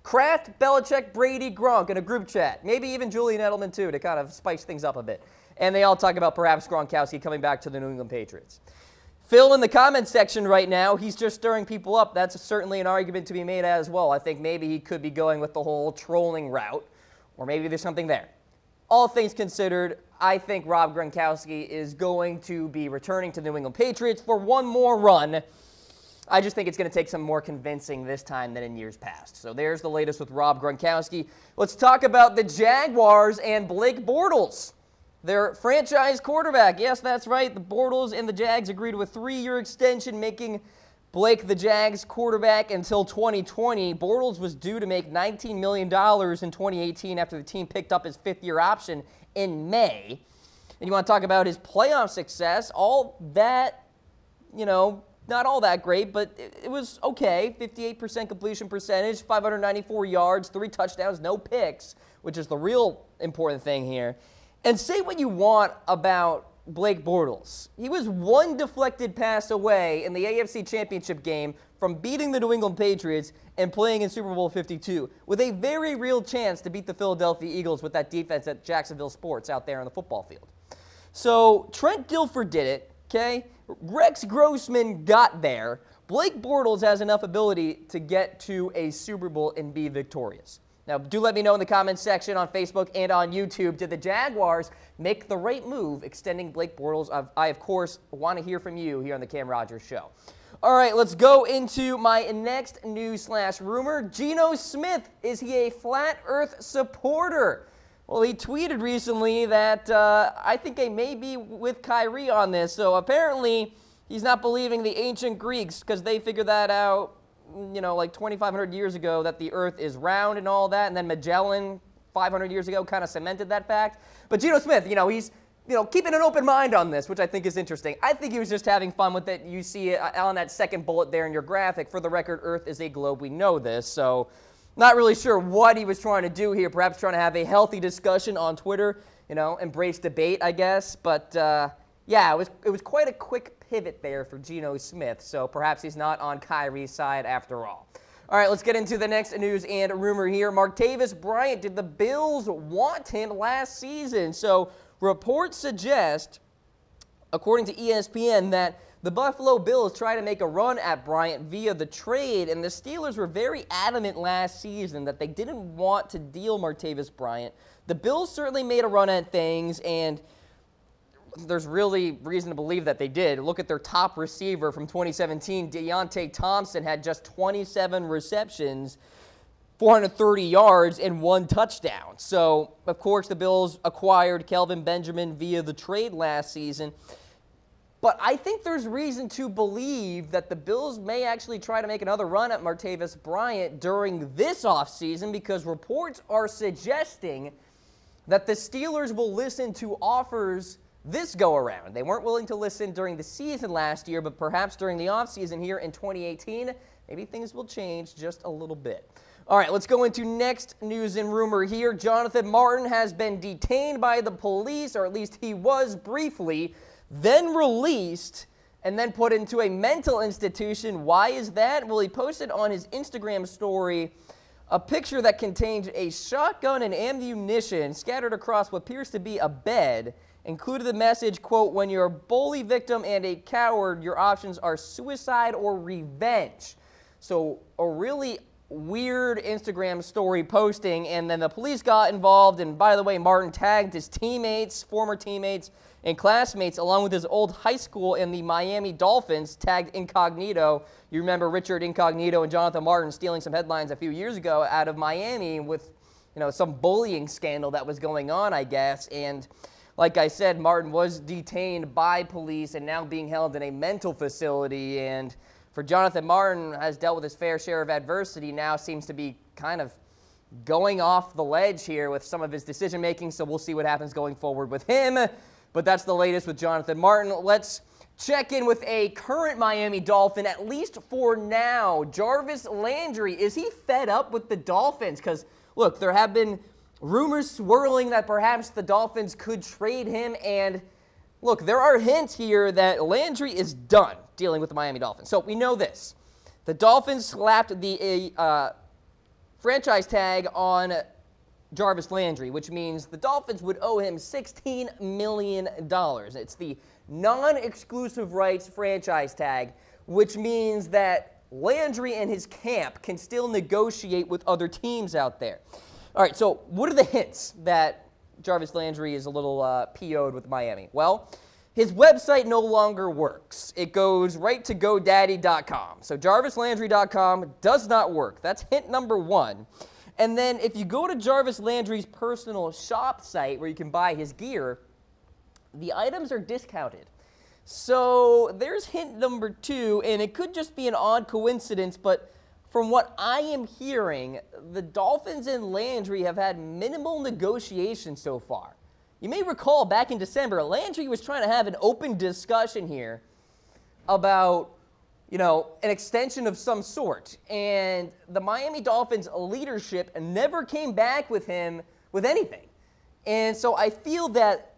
Kraft, Belichick, Brady, Gronk in a group chat. Maybe even Julian Edelman too, to kind of spice things up a bit. And they all talk about perhaps Gronkowski coming back to the New England Patriots. Phil in the comments section right now, he's just stirring people up. That's certainly an argument to be made as well. I think maybe he could be going with the whole trolling route, or maybe there's something there. All things considered, I think Rob Gronkowski is going to be returning to the New England Patriots for one more run. I just think it's going to take some more convincing this time than in years past. So there's the latest with Rob Gronkowski. Let's talk about the Jaguars and Blake Bortles. Their franchise quarterback, yes, that's right, the Bortles and the Jags agreed to a 3-year extension, making Blake the Jags quarterback until 2020. Bortles was due to make $19 million in 2018 after the team picked up his 5th-year option in May. And you want to talk about his playoff success, all that, not all that great, but it was okay. 58% completion percentage, 594 yards, 3 touchdowns, no picks, which is the real important thing here. And say what you want about Blake Bortles. He was one deflected pass away in the AFC Championship game from beating the New England Patriots and playing in Super Bowl 52 with a very real chance to beat the Philadelphia Eagles with that defense at Jacksonville Sports out there on the football field. So Trent Dilfer did it, okay? Rex Grossman got there. Blake Bortles has enough ability to get to a Super Bowl and be victorious. Now, do let me know in the comments section on Facebook and on YouTube. Did the Jaguars make the right move extending Blake Bortles? I, of course, want to hear from you here on the Cam Rogers Show. All right, let's go into my next news/rumor. Geno Smith, is he a flat earth supporter? Well, he tweeted recently that I think I may be with Kyrie on this. So apparently he's not believing the ancient Greeks because they figured that out, you know, like 2,500 years ago, that the earth is round and all that. And then Magellan 500 years ago kind of cemented that fact. But Geno Smith, you know, he's keeping an open mind on this, which I think is interesting. I think he was just having fun with it. You see it on that second bullet there in your graphic. For the record, Earth is a globe. We know this. So not really sure what he was trying to do here. Perhaps trying to have a healthy discussion on Twitter, you know, embrace debate, I guess. But, yeah, it was quite a quick pivot there for Geno Smith. So perhaps he's not on Kyrie's side after all. All right, let's get into the next news and rumor here. Martavis Bryant, did the Bills want him last season? So reports suggest, according to ESPN, that the Buffalo Bills tried to make a run at Bryant via the trade, and the Steelers were very adamant last season that they didn't want to deal Martavis Bryant. The Bills certainly made a run at things, and there's really reason to believe that they did. Look at their top receiver from 2017. Deontay Thompson had just 27 receptions, 430 yards, and 1 touchdown. So, of course, the Bills acquired Kelvin Benjamin via the trade last season. But I think there's reason to believe that the Bills may actually try to make another run at Martavis Bryant during this offseason, because reports are suggesting that the Steelers will listen to offers this go-around. They weren't willing to listen during the season last year, but perhaps during the offseason here in 2018, maybe things will change just a little bit. All right, let's go into next news and rumor here. Jonathan Martin has been detained by the police, or at least he was briefly, then released, and then put into a mental institution. Why is that? Well, he posted on his Instagram story a picture that contained a shotgun and ammunition scattered across what appears to be a bed. Included the message, quote, "When you're a bully victim and a coward, your options are suicide or revenge." So a really weird Instagram story posting, and then the police got involved. And by the way, Martin tagged his teammates, former teammates, and classmates, along with his old high school and the Miami Dolphins, tagged Incognito. You remember Richard Incognito and Jonathan Martin stealing some headlines a few years ago out of Miami with, you know, some bullying scandal that was going on, I guess. And like I said, Martin was detained by police and now being held in a mental facility. And for Jonathan Martin, has dealt with his fair share of adversity, now seems to be kind of going off the ledge here with some of his decision-making. So we'll see what happens going forward with him. But that's the latest with Jonathan Martin. Let's check in with a current Miami Dolphin, at least for now. Jarvis Landry, is he fed up with the Dolphins? Because, look, there have been rumors swirling that perhaps the Dolphins could trade him, and look, there are hints here that Landry is done dealing with the Miami Dolphins. So we know this. The Dolphins slapped the franchise tag on Jarvis Landry, which means the Dolphins would owe him $16 million. It's the non-exclusive rights franchise tag, which means that Landry and his camp can still negotiate with other teams out there. All right, so what are the hints that Jarvis Landry is a little PO'd with Miami? Well, his website no longer works. It goes right to GoDaddy.com. So JarvisLandry.com does not work. That's hint number one. And then if you go to Jarvis Landry's personal shop site where you can buy his gear, the items are discounted. So there's hint number two, and it could just be an odd coincidence, but from what I am hearing, the Dolphins and Landry have had minimal negotiations so far. You may recall back in December, Landry was trying to have an open discussion here about, you know, an extension of some sort. And the Miami Dolphins leadership never came back with him with anything. And so I feel that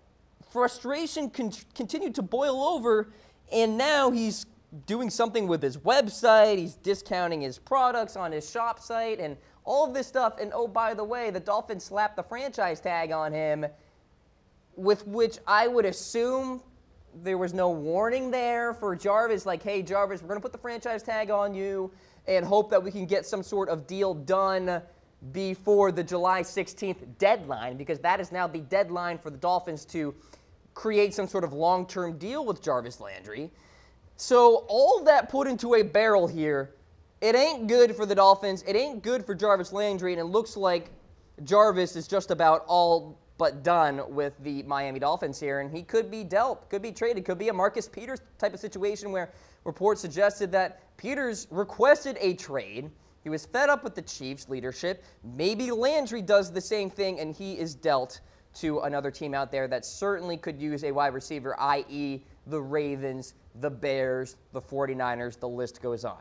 frustration continued to boil over, and now he's doing something with his website, he's discounting his products on his shop site, and all of this stuff. And oh, by the way, the Dolphins slapped the franchise tag on him, with which I would assume there was no warning there for Jarvis, like, hey, Jarvis, we're going to put the franchise tag on you and hope that we can get some sort of deal done before the July 16th deadline, because that is now the deadline for the Dolphins to create some sort of long-term deal with Jarvis Landry. So all that put into a barrel here, it ain't good for the Dolphins. It ain't good for Jarvis Landry, and it looks like Jarvis is just about all but done with the Miami Dolphins here, and he could be dealt, could be traded, could be a Marcus Peters type of situation where reports suggested that Peters requested a trade. He was fed up with the Chiefs' leadership. Maybe Landry does the same thing, and he is dealt to another team out there that certainly could use a wide receiver, i.e. the Ravens, the Bears, the 49ers, the list goes on.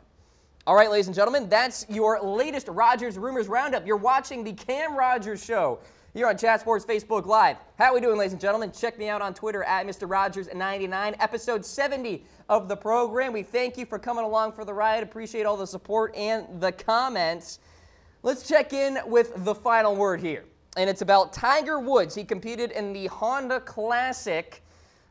All right, ladies and gentlemen, that's your latest Rodgers Rumors Roundup. You're watching the Cam Rogers Show here on Chat Sports Facebook Live. How are we doing, ladies and gentlemen? Check me out on Twitter at Mr. Rogers99, episode 70 of the program. We thank you for coming along for the ride. Appreciate all the support and the comments. Let's check in with the final word here, and it's about Tiger Woods. He competed in the Honda Classic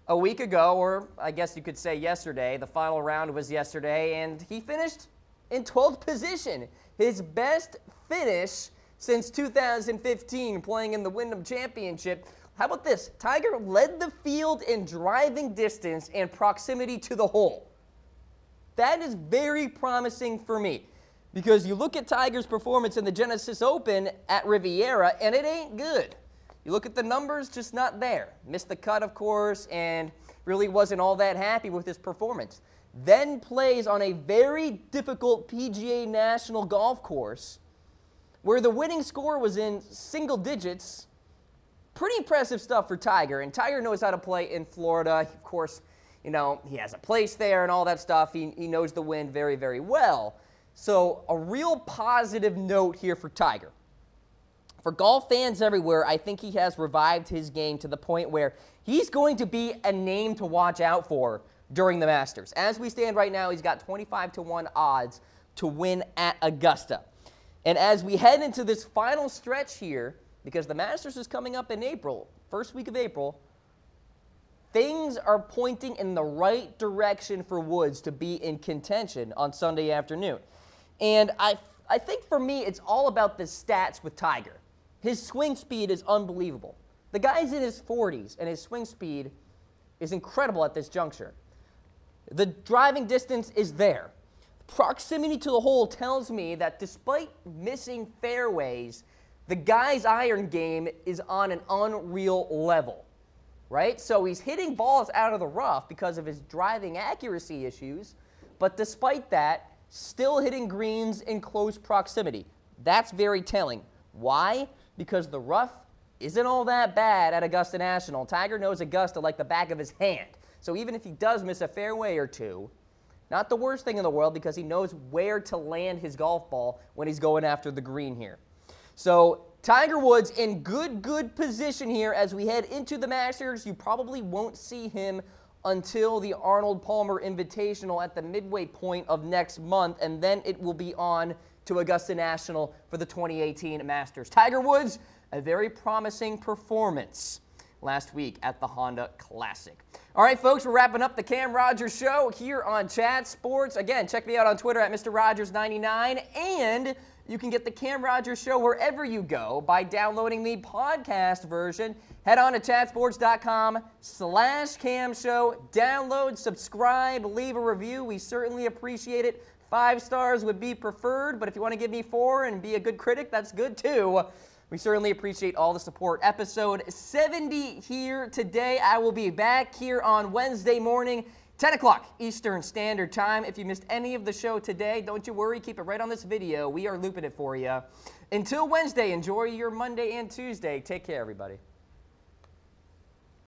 a week ago, or I guess you could say yesterday. The final round was yesterday, and he finished in 12th position. His best finish since 2015, playing in the Wyndham Championship. How about this? Tiger led the field in driving distance and proximity to the hole. That is very promising for me, because you look at Tiger's performance in the Genesis Open at Riviera, and it ain't good. You look at the numbers, just not there. Missed the cut, of course, and really wasn't all that happy with his performance. Then plays on a very difficult PGA National golf course where the winning score was in single digits. Pretty impressive stuff for Tiger, and Tiger knows how to play in Florida. Of course, you know, he has a place there and all that stuff. He knows the wind very, very well. So a real positive note here for Tiger. For golf fans everywhere, I think he has revived his game to the point where he's going to be a name to watch out for during the Masters. As we stand right now, he's got 25-1 odds to win at Augusta. And as we head into this final stretch here, because the Masters is coming up in April, first week of April, things are pointing in the right direction for Woods to be in contention on Sunday afternoon. And I think for me, it's all about the stats with Tiger. His swing speed is unbelievable. The guy's in his 40s, and his swing speed is incredible at this juncture. The driving distance is there. Proximity to the hole tells me that despite missing fairways, the guy's iron game is on an unreal level, right? So he's hitting balls out of the rough because of his driving accuracy issues, but despite that, still hitting greens in close proximity. That's very telling. Why? Because the rough isn't all that bad at Augusta National. Tiger knows Augusta like the back of his hand. So even if he does miss a fairway or two, not the worst thing in the world, because he knows where to land his golf ball when he's going after the green here. So Tiger Woods in good position here as we head into the Masters. You probably won't see him until the Arnold Palmer Invitational at the midway point of next month, and then it will be on to Augusta National for the 2018 Masters. Tiger Woods, a very promising performance last week at the Honda Classic. All right, folks, we're wrapping up the Cam Rogers Show here on Chat Sports. Again, check me out on Twitter at Mr. Rogers99, and you can get the Cam Rogers Show wherever you go by downloading the podcast version. Head on to chatsports.com/Cam Show. Download, subscribe, leave a review. We certainly appreciate it. 5 stars would be preferred, but if you want to give me 4 and be a good critic, that's good too. We certainly appreciate all the support. Episode 70 here today. I will be back here on Wednesday morning, 10 o'clock Eastern Standard Time. If you missed any of the show today, don't you worry. Keep it right on this video. We are looping it for you. Until Wednesday, enjoy your Monday and Tuesday. Take care, everybody.